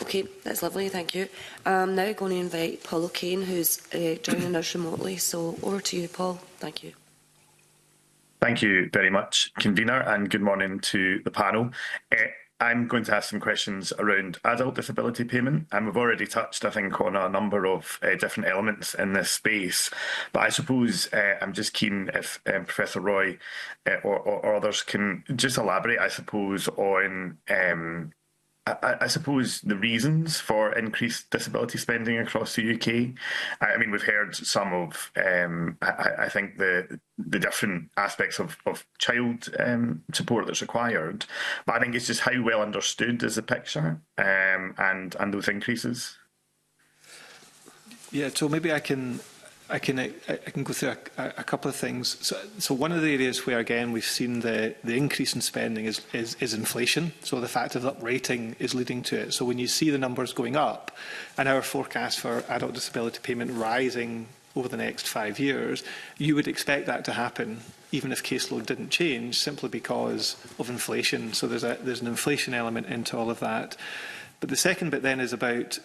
Okay, that's lovely, thank you. I'm now going to invite Paul O'Kane, who's joining us remotely, so over to you, Paul. Thank you. Thank you very much, Convener, and good morning to the panel. I'm going to ask some questions around adult disability payment, and we've already touched, I think, on a number of different elements in this space. But I suppose I'm just keen if Professor Roy or others can just elaborate, I suppose, on I suppose the reasons for increased disability spending across the UK. I mean, we've heard some of, I think, the different aspects of child support that's required, but I think it's just how well understood is the picture and those increases. Yeah, so maybe I can go through a couple of things. So one of the areas where, again, we've seen the increase in spending is inflation. So the fact of up rating is leading to it. So when you see the numbers going up and our forecast for adult disability payment rising over the next 5 years, you would expect that to happen even if caseload didn't change, simply because of inflation. So there's an inflation element into all of that. But the second bit then is about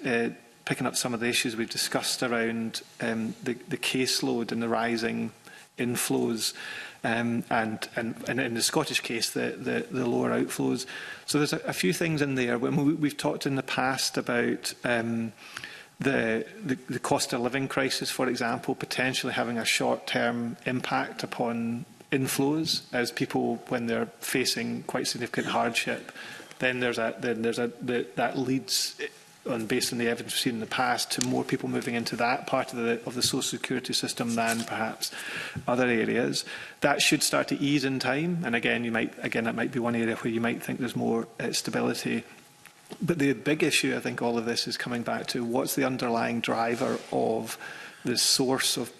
picking up some of the issues we've discussed around the caseload and the rising inflows, and in the Scottish case, the lower outflows. So there's a few things in there. When we've talked in the past about the cost of living crisis, for example, potentially having a short-term impact upon inflows as people, when they're facing quite significant hardship, then that leads, based on the evidence we've seen in the past, to more people moving into that part of the social security system than perhaps other areas. That should start to ease in time, and again, that might be one area where you might think there's more stability. But the big issue, I think, all of this is coming back to what's the underlying driver of the source of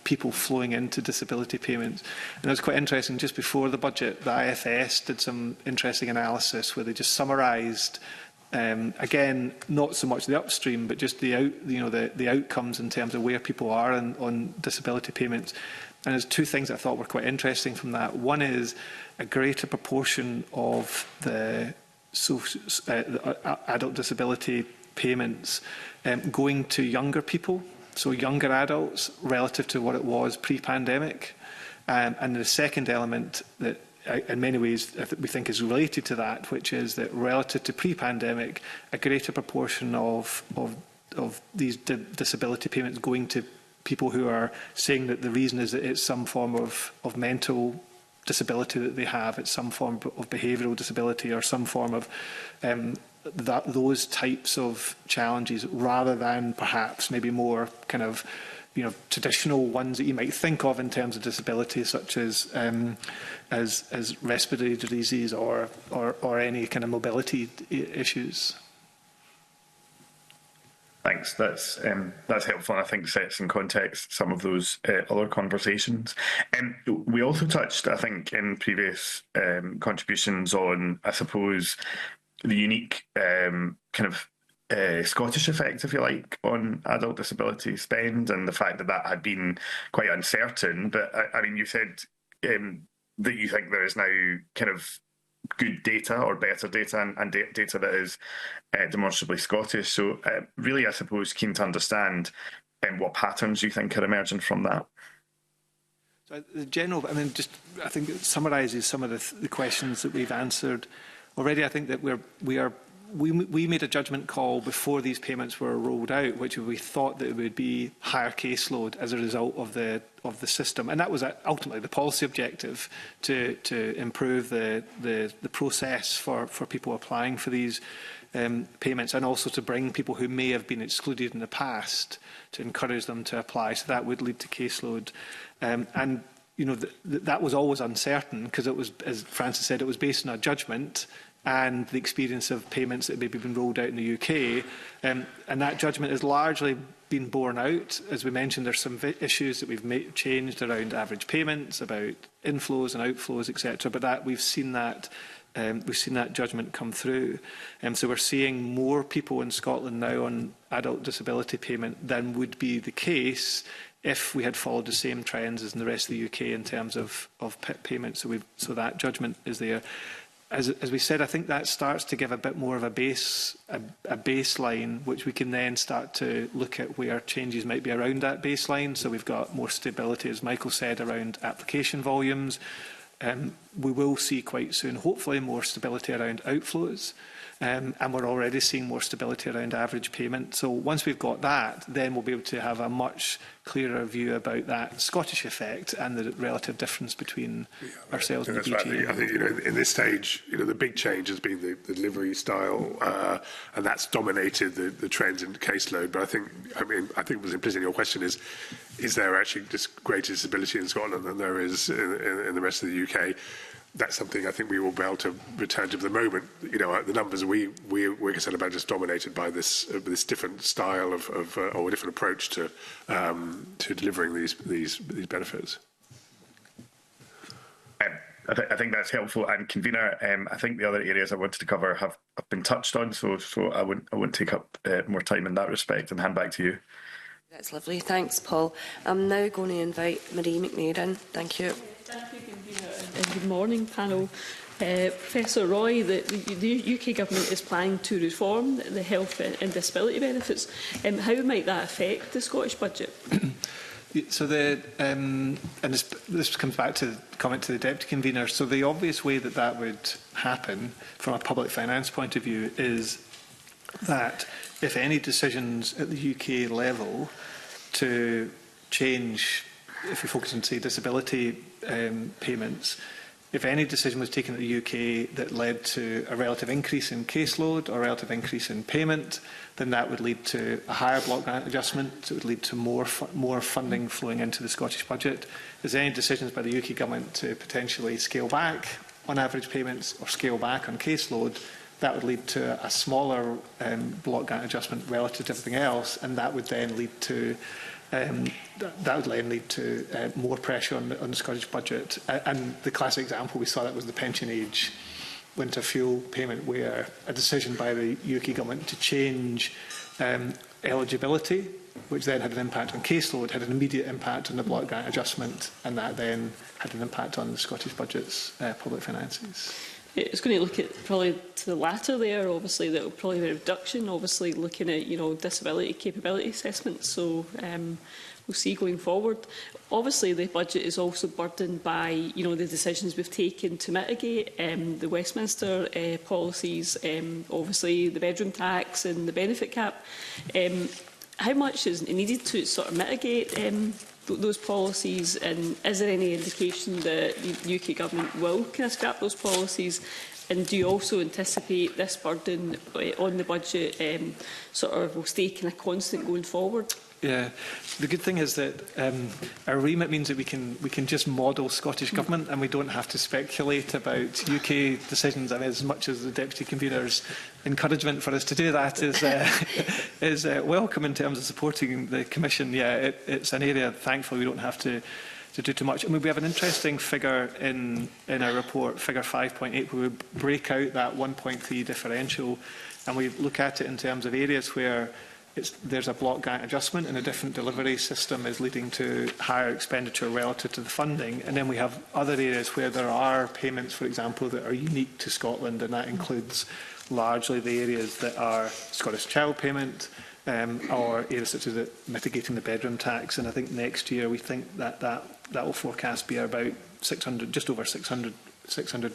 people flowing into disability payments. And it was quite interesting, just before the budget, the IFS did some interesting analysis where they just summarised, again, not so much the upstream, but just the outcomes in terms of where people are on disability payments. And there's two things I thought were quite interesting from that. One is a greater proportion of the adult disability payments going to younger people, so younger adults, relative to what it was pre-pandemic. And the second element that, in many ways, we think is related to that, which is that relative to pre-pandemic, a greater proportion of these disability payments going to people who are saying that the reason is that it's some form of mental disability that they have, it's some form of behavioural disability or some form of those types of challenges, rather than perhaps maybe more kind of traditional ones that you might think of in terms of disability, such as respiratory disease or any kind of mobility issues. Thanks. That's helpful, and I think sets in context some of those other conversations. We also touched, I think, in previous contributions on, I suppose, the unique kind of Scottish effect, if you like, on adult disability spend, and the fact that that had been quite uncertain. But I mean, you said that you think there is now kind of good data or better data and data that is demonstrably Scottish. So really, I suppose, keen to understand what patterns you think are emerging from that. So the general, I think it summarises some of the questions that we've answered already. I think that we made a judgment call before these payments were rolled out, which we thought that it would be higher caseload as a result of the system, and that was ultimately the policy objective, to improve the process for people applying for these payments, and also to bring people who may have been excluded in the past, to encourage them to apply. So that would lead to caseload, and that was always uncertain, because it was, as Francis said, it was based on a judgment and the experience of payments that had maybe been rolled out in the UK. And that judgment has largely been borne out. As we mentioned, there's some issues that we've changed around average payments, about inflows and outflows, etc. But we've seen that judgment come through. So we're seeing more people in Scotland now on adult disability payment than would be the case if we had followed the same trends as in the rest of the UK in terms of payments. So that judgment is there. As we said, I think that starts to give a bit more of a baseline, which we can then start to look at where changes might be around that baseline. So we've got more stability, as Michael said, around application volumes. We will see quite soon, hopefully, more stability around outflows. And we're already seeing more stability around average payment. So once we've got that, then we'll be able to have a much clearer view about that Scottish effect and the relative difference between ourselves and the BGA. Right. I think in this stage, the big change has been the delivery style, and that's dominated the trends in caseload. But I think what's implicit in your question is there actually just greater disability in Scotland than there is in the rest of the UK? That's something I think we will be able to return to. For the moment, the numbers we're concerned about are just dominated by this different style or a different approach to delivering these benefits. I think that's helpful. And convener, I think the other areas I wanted to cover have been touched on, so I wouldn't take up more time in that respect, and hand back to you. That's lovely. Thanks, Paul. I'm now going to invite Marie McNair in. Thank you. Thank you, Convener, and good morning, panel. Professor Roy, the UK Government is planning to reform the health and disability benefits. How might that affect the Scottish budget? So and this comes back to the comment to the Deputy Convener. So the obvious way that that would happen from a public finance point of view is that if any decisions at the UK level to change, if we focus on, say, disability payments, if any decision was taken at the UK that led to a relative increase in caseload or a relative increase in payment, then that would lead to a higher block grant adjustment. So it would lead to more funding flowing into the Scottish budget. If there's any decisions by the UK Government to potentially scale back on average payments or scale back on caseload, that would lead to a smaller block grant adjustment relative to everything else, and that would then lead to more pressure on the Scottish budget. And the classic example we saw that was the pension age winter fuel payment, where a decision by the UK Government to change eligibility, which then had an impact on caseload, had an immediate impact on the block grant adjustment, and that then had an impact on the Scottish budget's public finances. It's going to look at probably to the latter there. Obviously, that will probably be a reduction. Obviously, looking at disability capability assessments. So we'll see going forward. Obviously, the budget is also burdened by the decisions we've taken to mitigate the Westminster policies. Obviously, the bedroom tax and the benefit cap. How much is needed to sort of mitigate those policies, and is there any indication that the UK Government will kind of scrap those policies? And do you also anticipate this burden on the budget sort of will stay kind of constant going forward? Yeah, the good thing is that our remit means that we can just model Scottish Government, and we don't have to speculate about UK decisions. And as much as the Deputy Convener's encouragement for us to do that is welcome in terms of supporting the Commission, yeah, it's an area, thankfully, we don't have to do too much. I mean, we have an interesting figure in our report, figure 5.8, where we break out that 1.3 differential, and we look at it in terms of areas where there's a block grant adjustment and a different delivery system is leading to higher expenditure relative to the funding. And then we have other areas where there are payments, for example, that are unique to Scotland, and that includes largely the areas that are Scottish Child Payment or areas such as mitigating the bedroom tax. And I think next year we think that will forecast be about 600, just over 600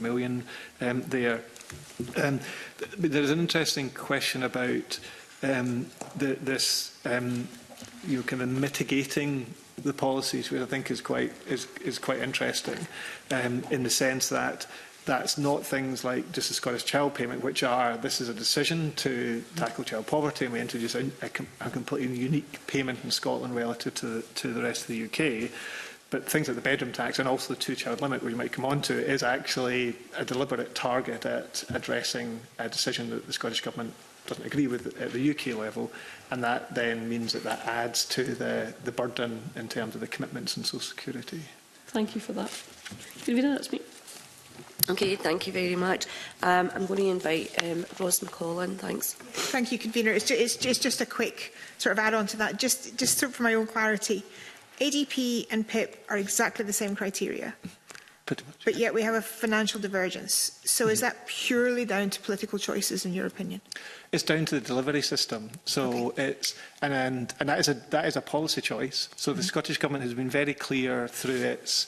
million there. There's an interesting question about this kind of mitigating the policies, which I think is quite interesting, in the sense that that's not things like just the Scottish Child Payment, which this is a decision to tackle child poverty, and we introduce a completely unique payment in Scotland relative to the rest of the UK. But things like the bedroom tax and also the two-child limit, which we might come on to, is actually a deliberate target at addressing a decision that the Scottish Government doesn't agree with at the UK level, and that then means that adds to the burden in terms of the commitments in social security. Thank you for that. Convener, that's me. Okay, thank you very much. I'm going to invite Ros McCall in. Thanks. Thank you, Convener. It's just a quick sort of add-on to that. Just for my own clarity, ADP and PIP are exactly the same criteria, but yet we have a financial divergence. So is that purely down to political choices, in your opinion? It's down to the delivery system. So it's and that is a policy choice. So the Scottish Government has been very clear through its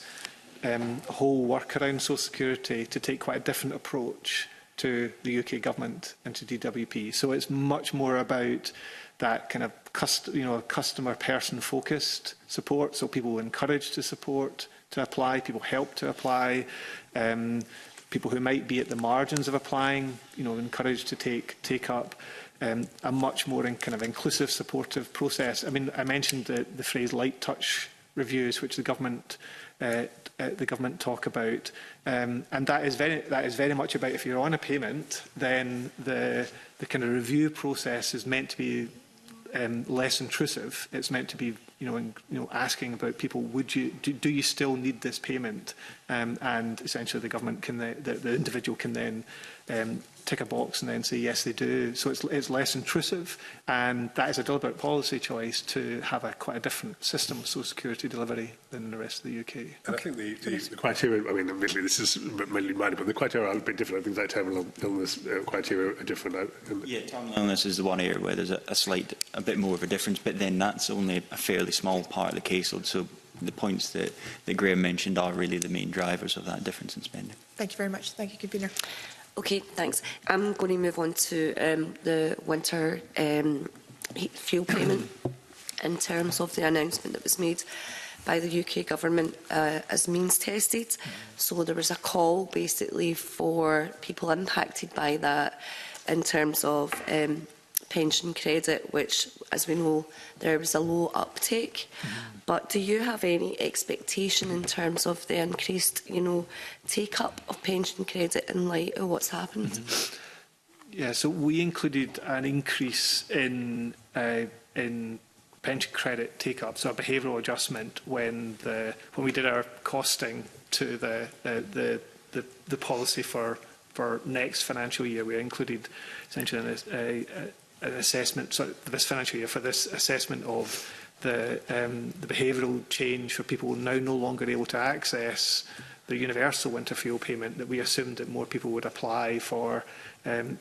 whole work around social security to take quite a different approach to the UK Government and to DWP. So it's much more about that kind of customer person focused support. So people encouraged to support, to apply, people help to apply, people who might be at the margins of applying, encouraged to take up a much more kind of inclusive, supportive process. I mean, I mentioned the phrase light touch reviews, which the government talk about, and that is very much about, if you're on a payment, then the kind of review process is meant to be less intrusive. It's meant to be asking about people, do you still need this payment? And essentially the government can, the individual can then tick a box and then say yes they do. So it's less intrusive, and that is a deliberate policy choice to have quite a different system of social security delivery than the rest of the UK. And I think the criteria, I mean, admittedly this is mainly minor, but the criteria are a bit different. Things like terminal illness criteria are different. Yeah, terminal illness is the one area where there's a bit more of a difference, but then that's only a fairly small part of the caseload. So the points that Graham mentioned are really the main drivers of that difference in spending. Thank you very much. Thank you, Convener. Okay, thanks. I'm going to move on to the winter fuel payment in terms of the announcement that was made by the UK government as means tested. So there was a call basically for people impacted by that in terms of pension credit, which, as we know, there was a low uptake. But do you have any expectation in terms of the increased, take-up of pension credit in light of what's happened? Yeah, so we included an increase in pension credit take-up, so a behavioural adjustment when we did our costing to the policy for next financial year. We included essentially an assessment, so this financial year, for this assessment of the behavioural change for people now no longer able to access the universal winter fuel payment, that we assumed that more people would apply for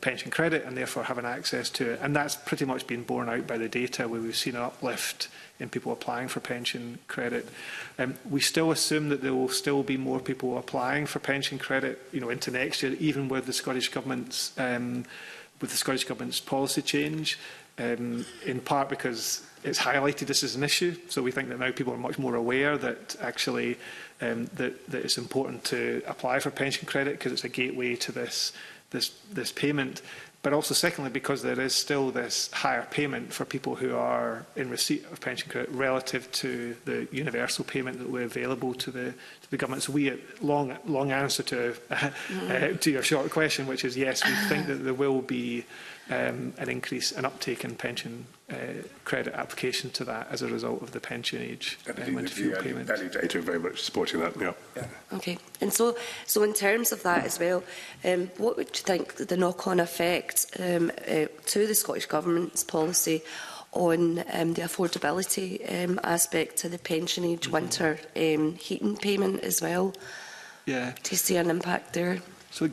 pension credit and therefore having access to it. And that's pretty much been borne out by the data, where we've seen an uplift in people applying for pension credit. We still assume that there will still be more people applying for pension credit, into next year, even with the Scottish Government's policy change, in part because it's highlighted this as an issue. So we think that now people are much more aware that actually that it's important to apply for pension credit because it's a gateway to this payment. But also, secondly, because there is still this higher payment for people who are in receipt of pension credit relative to the universal payment that were available to the government. So long answer to your short question, which is yes, we think that there will be an increase, an uptake in pension credit application to that as a result of the pension age winter fuel payment. Value data very much supporting that. Yeah. Okay, and so in terms of that as well, what would you think the knock-on effect to the Scottish Government's policy on the affordability aspect to the pension age winter heating payment as well? Yeah. Do you see an impact there? So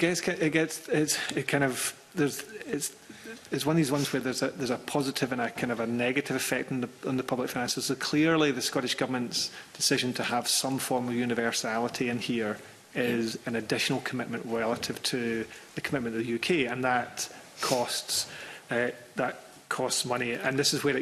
it's one of these ones where there's a positive and a kind of a negative effect on the public finances. So clearly the Scottish Government's decision to have some form of universality in here is an additional commitment relative to the commitment of the UK, and that costs money. And this is where,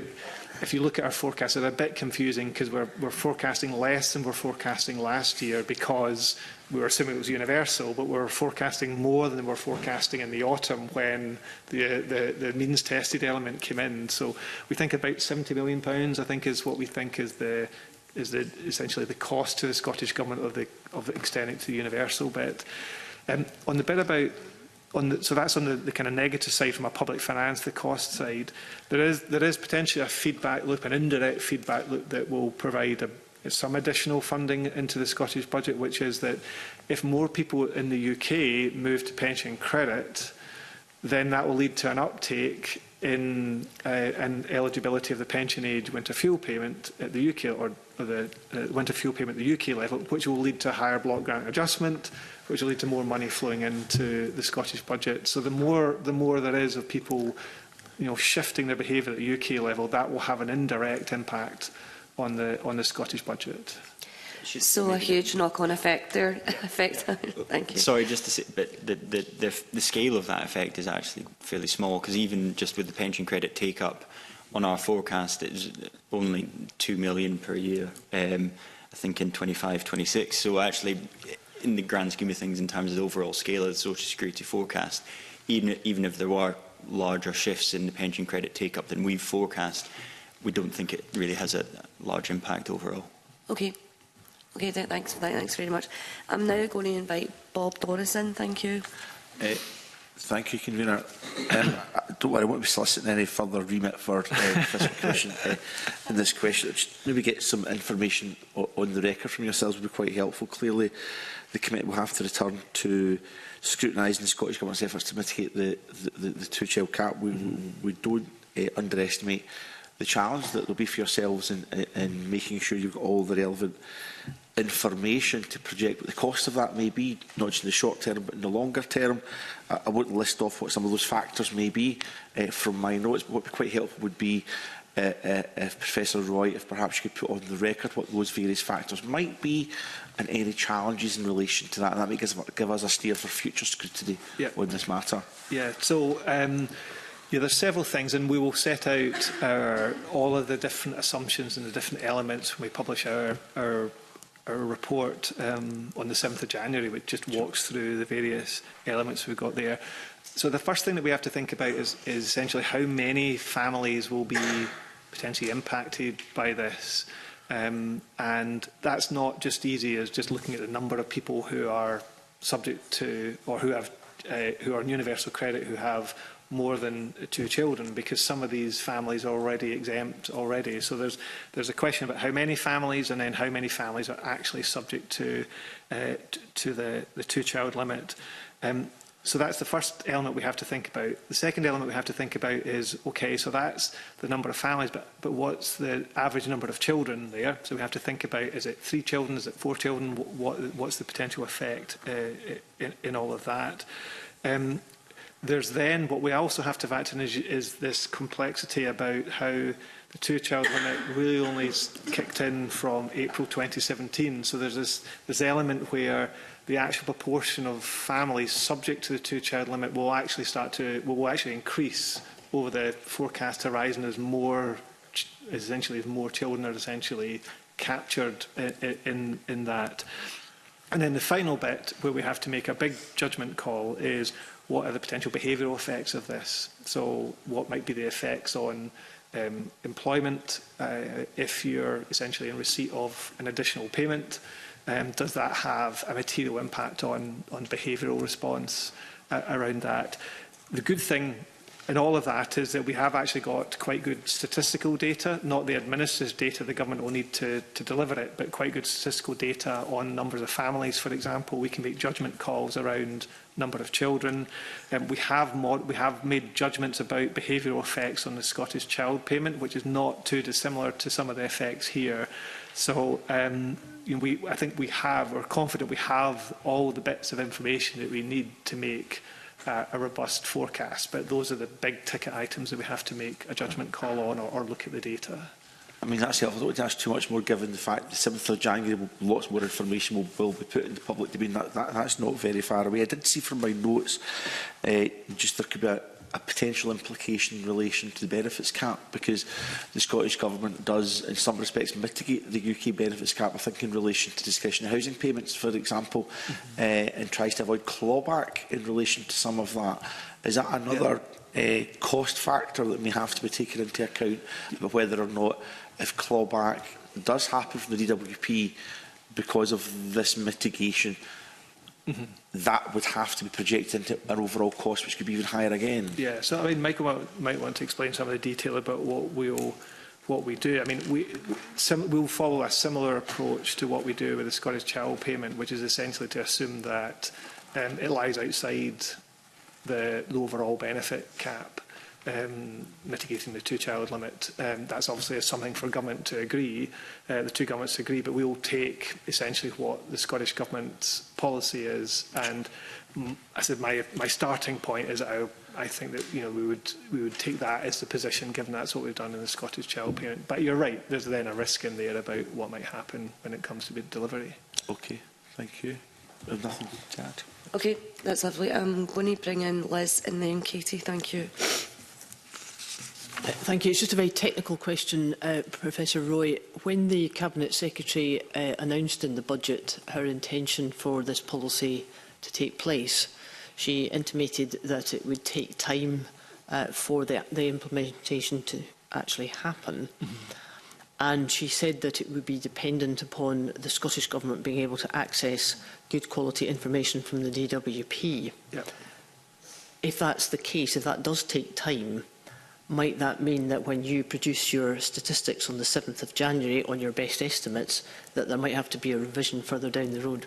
if you look at our forecast, it's a bit confusing because we're forecasting less than we're forecasting last year because we were assuming it was universal, but we're forecasting more than we were forecasting in the autumn when the means tested element came in. So we think about £70 million, I think, is what we think is essentially the cost to the Scottish Government of extending to the universal bit. On the bit about so that's on the kind of negative side from a public finance, the cost side. There is potentially a feedback loop, an indirect feedback loop that will provide some additional funding into the Scottish budget, which is that if more people in the UK move to pension credit, then that will lead to an uptake in eligibility of the pension age winter fuel payment at the UK, or the winter fuel payment at the UK level, which will lead to a higher block grant adjustment, which will lead to more money flowing into the Scottish budget. So the more there is of people, shifting their behaviour at the UK level, that will have an indirect impact on the Scottish budget. So a huge knock-on effect there. Thank you. Sorry, just to say, but the scale of that effect is actually fairly small, because even just with the pension credit take-up on our forecast, it's only 2 million per year, I think in 25-26. So actually, in the grand scheme of things, in terms of the overall scale of the social security forecast, even if there were larger shifts in the pension credit take-up than we've forecast, we don't think it really has a large impact overall. Okay, thanks for that. Thanks very much. I'm now going to invite Bob Doris in. Thank you. Thank you, Convener. Don't worry, I won't be soliciting any further remit for the Fiscal Commission in this question. Just maybe get some information on the record from yourselves would be quite helpful. Clearly, the committee will have to return to scrutinising the Scottish Government's efforts to mitigate the two-child cap. We don't underestimate the challenge that will be for yourselves in making sure you've got all the relevant information to project what the cost of that may be, not just in the short term but in the longer term. I won't list off what some of those factors may be from my notes, but what would be quite helpful would be if Professor Roy, if perhaps you could put on the record what those various factors might be and any challenges in relation to that, and that may give us a steer for future scrutiny on this matter. Yeah, so there's several things, and we will set out all of the different assumptions and the different elements when we publish our report on the 7th of January, which just walks through the various elements we've got there. So the first thing that we have to think about is essentially how many families will be potentially impacted by this. And that's not just easy as just looking at the number of people who are subject to, or who are on universal credit, who have more than 2 children, because some of these families are already exempt already. So there's a question about how many families, and then how many families are actually subject to the 2-child limit. So that's the first element we have to think about. The second element we have to think about is, okay, so that's the number of families, but what's the average number of children there? So we have to think about, is it 3 children, is it 4 children? What's the potential effect in all of that? There's then, what we also have to factor in is this complexity about how the 2-child limit really only kicked in from April 2017. So there's this element where the actual proportion of families subject to the 2-child limit will actually increase over the forecast horizon as more children are essentially captured in that. And then the final bit where we have to make a big judgment call is, what are the potential behavioural effects of this? So what might be the effects on employment if you're essentially in receipt of an additional payment? Does that have a material impact on behavioural response around that? The good thing in all of that is that we have actually got quite good statistical data, not the administrative data the government will need to deliver it, but quite good statistical data on numbers of families, for example. We can make judgment calls around number of children. We have made judgments about behavioural effects on the Scottish Child Payment, which is not too dissimilar to some of the effects here. So I think we're confident we have all the bits of information that we need to make a robust forecast, but those are the big ticket items that we have to make a judgment call on or look at the data. I mean, that's helpful. I don't want to ask too much more, given the fact the 7th of January, lots more information will be put in the public domain. That's not very far away. I did see from my notes, just there could be a potential implication in relation to the benefits cap, because the Scottish Government does, in some respects, mitigate the UK benefits cap, I think, in relation to discretionary housing payments, for example, and tries to avoid clawback in relation to some of that. Is that another cost factor that may have to be taken into account, about whether or not, if clawback does happen from the DWP because of this mitigation, that would have to be projected into an overall cost, which could be even higher again? Yeah, so I mean, Michael might want to explain some of the detail about what we do. I mean, we'll follow a similar approach to what we do with the Scottish Child Payment, which is essentially to assume that it lies outside the overall benefit cap, mitigating the 2-child limit. That's obviously something for government to agree, the two governments to agree, but we will take essentially what the Scottish Government's policy is. And I said my starting point is that I think that we would take that as the position, given that's what we've done in the Scottish Child Payment. But you're right, there's then a risk in there about what might happen when it comes to delivery. Okay, thank you. I have nothing to add. Okay, that's lovely. I'm going to bring in Liz and then Katie. Thank you. Thank you. It's just a very technical question, Professor Roy. When the Cabinet Secretary announced in the budget her intention for this policy to take place, she intimated that it would take time for the implementation to actually happen. And she said that it would be dependent upon the Scottish Government being able to access good quality information from the DWP. Yep. if that's the case, if that does take time, might that mean that when you produce your statistics on the 7th of January on your best estimates, that there might have to be a revision further down the road?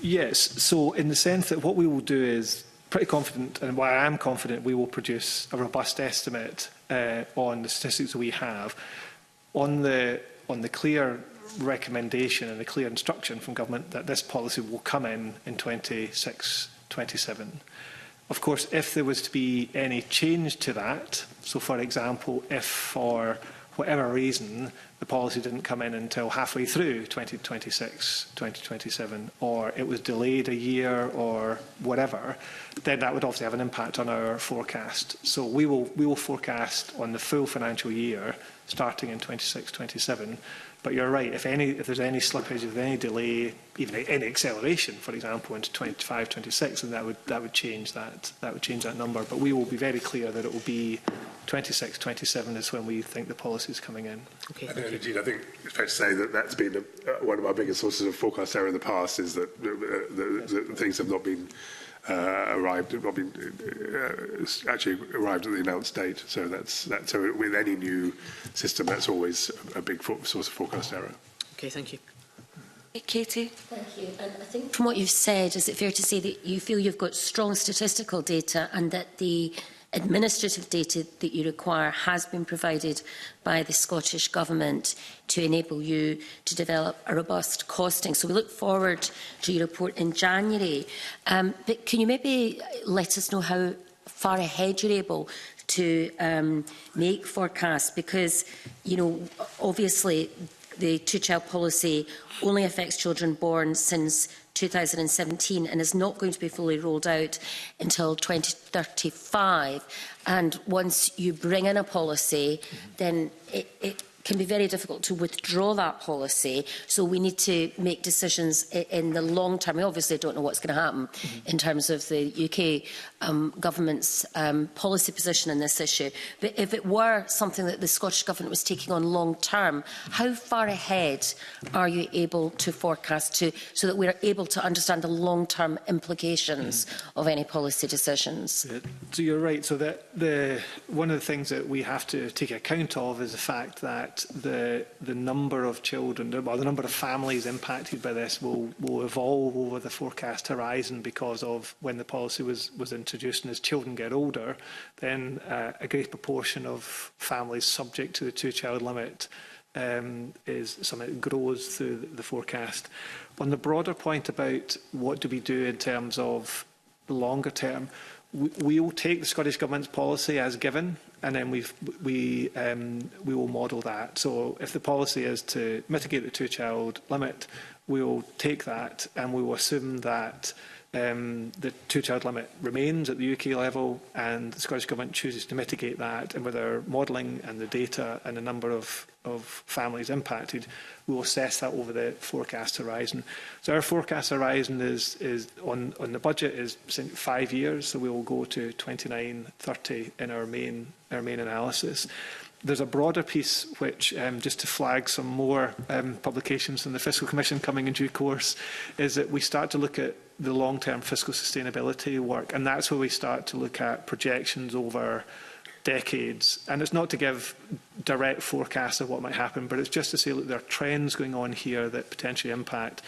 Yes. So in the sense that what we will do is pretty confident, and why I am confident we will produce a robust estimate on the statistics that we have on the clear recommendation and the clear instruction from government that this policy will come in 26-27. Of course, if there was to be any change to that, so for example, if for whatever reason the policy didn't come in until halfway through 2026-2027, or it was delayed a year or whatever, then that would obviously have an impact on our forecast. So we will forecast on the full financial year starting in 26-27. But you're right, if there's any slippage, if any delay, even any acceleration, for example, into 25-26, then that would change that. That would change that number. But we will be very clear that it will be 26-27 is when we think the policy is coming in. Okay, and indeed, I think it's fair to say that that's been one of our biggest sources of forecast error in the past, is that the things have not been actually arrived at the announced date. So so with any new system, that's always a big source of forecast error. Okay, thank you. Katie? Thank you. And I think from what you've said, is it fair to say that you feel you've got strong statistical data and that the administrative data that you require has been provided by the Scottish Government to enable you to develop a robust costing? So we look forward to your report in January. But can you maybe let us know how far ahead you're able to make forecasts? Because, you know, obviously the two-child policy only affects children born since 2017 and is not going to be fully rolled out until 2035. And once you bring in a policy, then it can be very difficult to withdraw that policy. So we need to make decisions in the long term. We obviously don't know what's going to happen in terms of the UK government's policy position in this issue. But if it were something that the Scottish Government was taking on long term, how far ahead are you able to forecast so that we're able to understand the long term implications of any policy decisions? So you're right. So that one of the things that we have to take account of is the fact that the number of children, or the number of families impacted by this will evolve over the forecast horizon because of when the policy was introduced. And as children get older, then a great proportion of families subject to the two-child limit is something that grows through the forecast. On the broader point about what do we do in terms of the longer term, we will take the Scottish Government's policy as given, and then we will model that. So if the policy is to mitigate the two-child limit, we will take that and we will assume that the two-child limit remains at the UK level, and the Scottish Government chooses to mitigate that. And with our modelling and the data and the number of families impacted, we will assess that over the forecast horizon. So our forecast horizon is on the budget is 5 years, so we will go to 29-30 in our main analysis. There's a broader piece which, just to flag some more publications from the Fiscal Commission coming in due course, is that we start to look at the long-term fiscal sustainability work, and that's where we start to look at projections over decades. And it's not to give direct forecasts of what might happen, but it's just to say, look, there are trends going on here that potentially impact.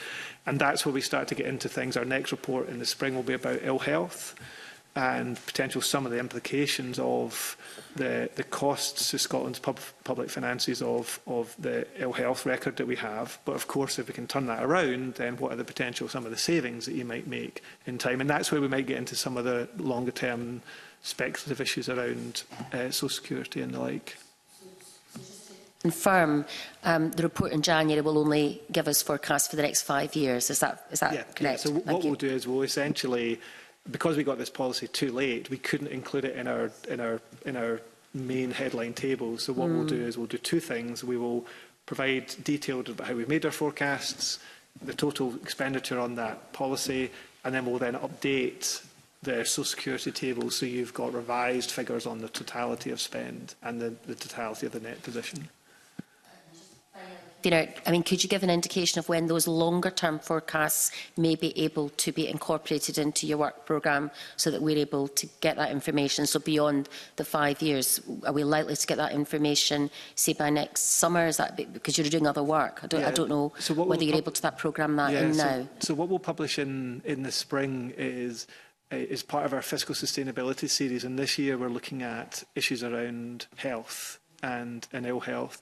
And that's where we start to get into things. Our next report in the spring will be about ill health and some of the implications of the costs to Scotland's public finances of the ill health record that we have. But of course, if we can turn that around, then what are some of the savings that you might make in time? And that's where we might get into some of the longer term speculative issues around social security and the like. Confirm, the report in January will only give us forecasts for the next 5 years. Is that correct? Yeah. So what we'll do is we'll essentially, because we got this policy too late, we couldn't include it in our main headline table. So what we'll do is we'll do two things. We will provide detailed about how we've made our forecasts, the total expenditure on that policy, and then we'll then update the social security table so you've got revised figures on the totality of spend and the totality of the net position. I mean, could you give an indication of when those longer-term forecasts may be able to be incorporated into your work programme so that we're able to get that information? So beyond the 5 years, are we likely to get that information, say, by next summer? Is that because you're doing other work? I don't know whether you're able to programme that in now. So what we'll publish in the spring is part of our fiscal sustainability series, and this year we're looking at issues around health and ill health.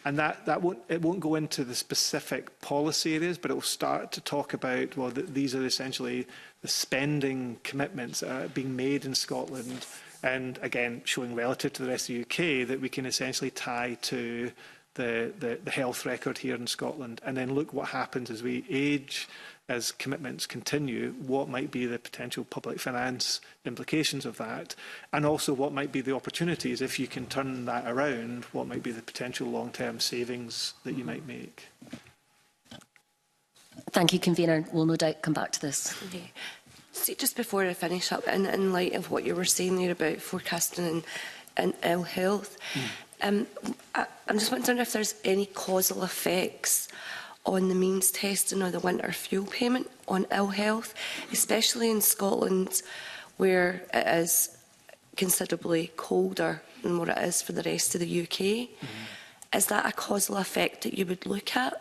And that won't go into the specific policy areas, but it will start to talk about, well, these are essentially the spending commitments that are being made in Scotland, and again, showing relative to the rest of the UK that we can essentially tie to the health record here in Scotland, and then look what happens as we age, as commitments continue, what might be the potential public finance implications of that, and also what might be the opportunities, if you can turn that around, what might be the potential long-term savings that you might make. Thank you, Convener. We'll no doubt come back to this. Okay. See, just before I finish up, in light of what you were saying there about forecasting and ill health, I'm just wondering if there's any causal effects on the means testing or the winter fuel payment on ill health, especially in Scotland, where it is considerably colder than what it is for the rest of the UK. Is that a causal effect that you would look at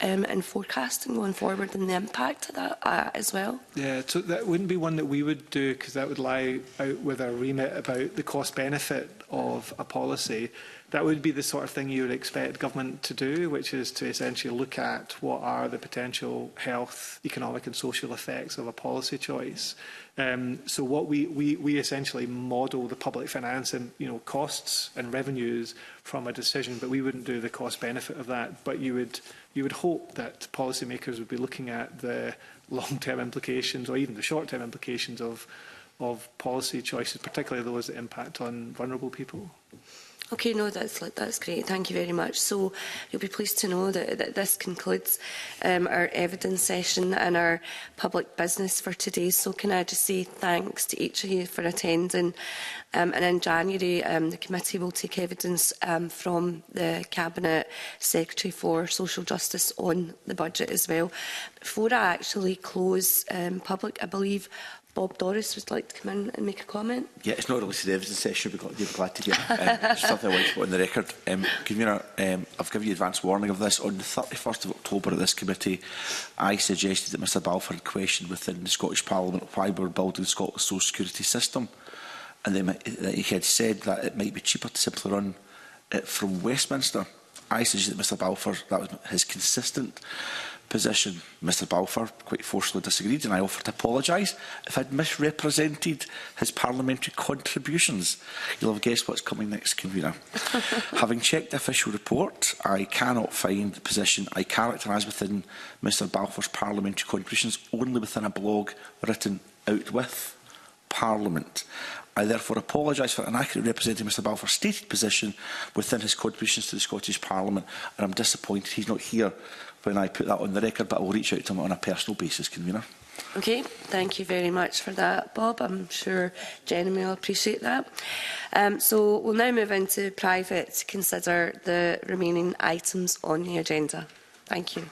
in forecasting going forward, and the impact of that as well? Yeah, so that wouldn't be one that we would do, because that would lie out with our remit about the cost-benefit of a policy. That would be the sort of thing you would expect government to do, which is to essentially look at what are the potential health, economic and social effects of a policy choice. So what we essentially model the public finance and costs and revenues from a decision, but we wouldn't do the cost benefit of that. But you would hope that policymakers would be looking at the long-term implications or even the short-term implications of policy choices, particularly those that impact on vulnerable people. Okay, no, that's great. Thank you very much. So you'll be pleased to know that this concludes our evidence session and our public business for today. So can I just say thanks to each of you for attending. And in January, the committee will take evidence from the Cabinet Secretary for Social Justice on the budget as well. Before I actually close public, I believe Bob Doris would like to come in and make a comment. Yeah, it's not really to the evidence session. You'll be glad to get just something I want to put on the record. Convener, I've given you advance warning of this. On the 31st of October at this committee, I suggested that Mr Balfour had questioned within the Scottish Parliament why we were building Scotland's social security system, and that he had said that it might be cheaper to simply run it from Westminster. I suggested that Mr Balfour, that was his consistent position. Mr Balfour quite forcefully disagreed, and I offered to apologise if I'd misrepresented his parliamentary contributions. You'll have guessed what's coming next, Convener. Having checked the official report, I cannot find the position I characterise within Mr Balfour's parliamentary contributions only within a blog written out with Parliament. I therefore apologise for inaccurately representing Mr Balfour's stated position within his contributions to the Scottish Parliament, and I'm disappointed he's not here when I put that on the record, but I will reach out to him on a personal basis, Convener. Okay, thank you very much for that, Bob. I'm sure Jenny will appreciate that. So we'll now move into private to consider the remaining items on the agenda. Thank you.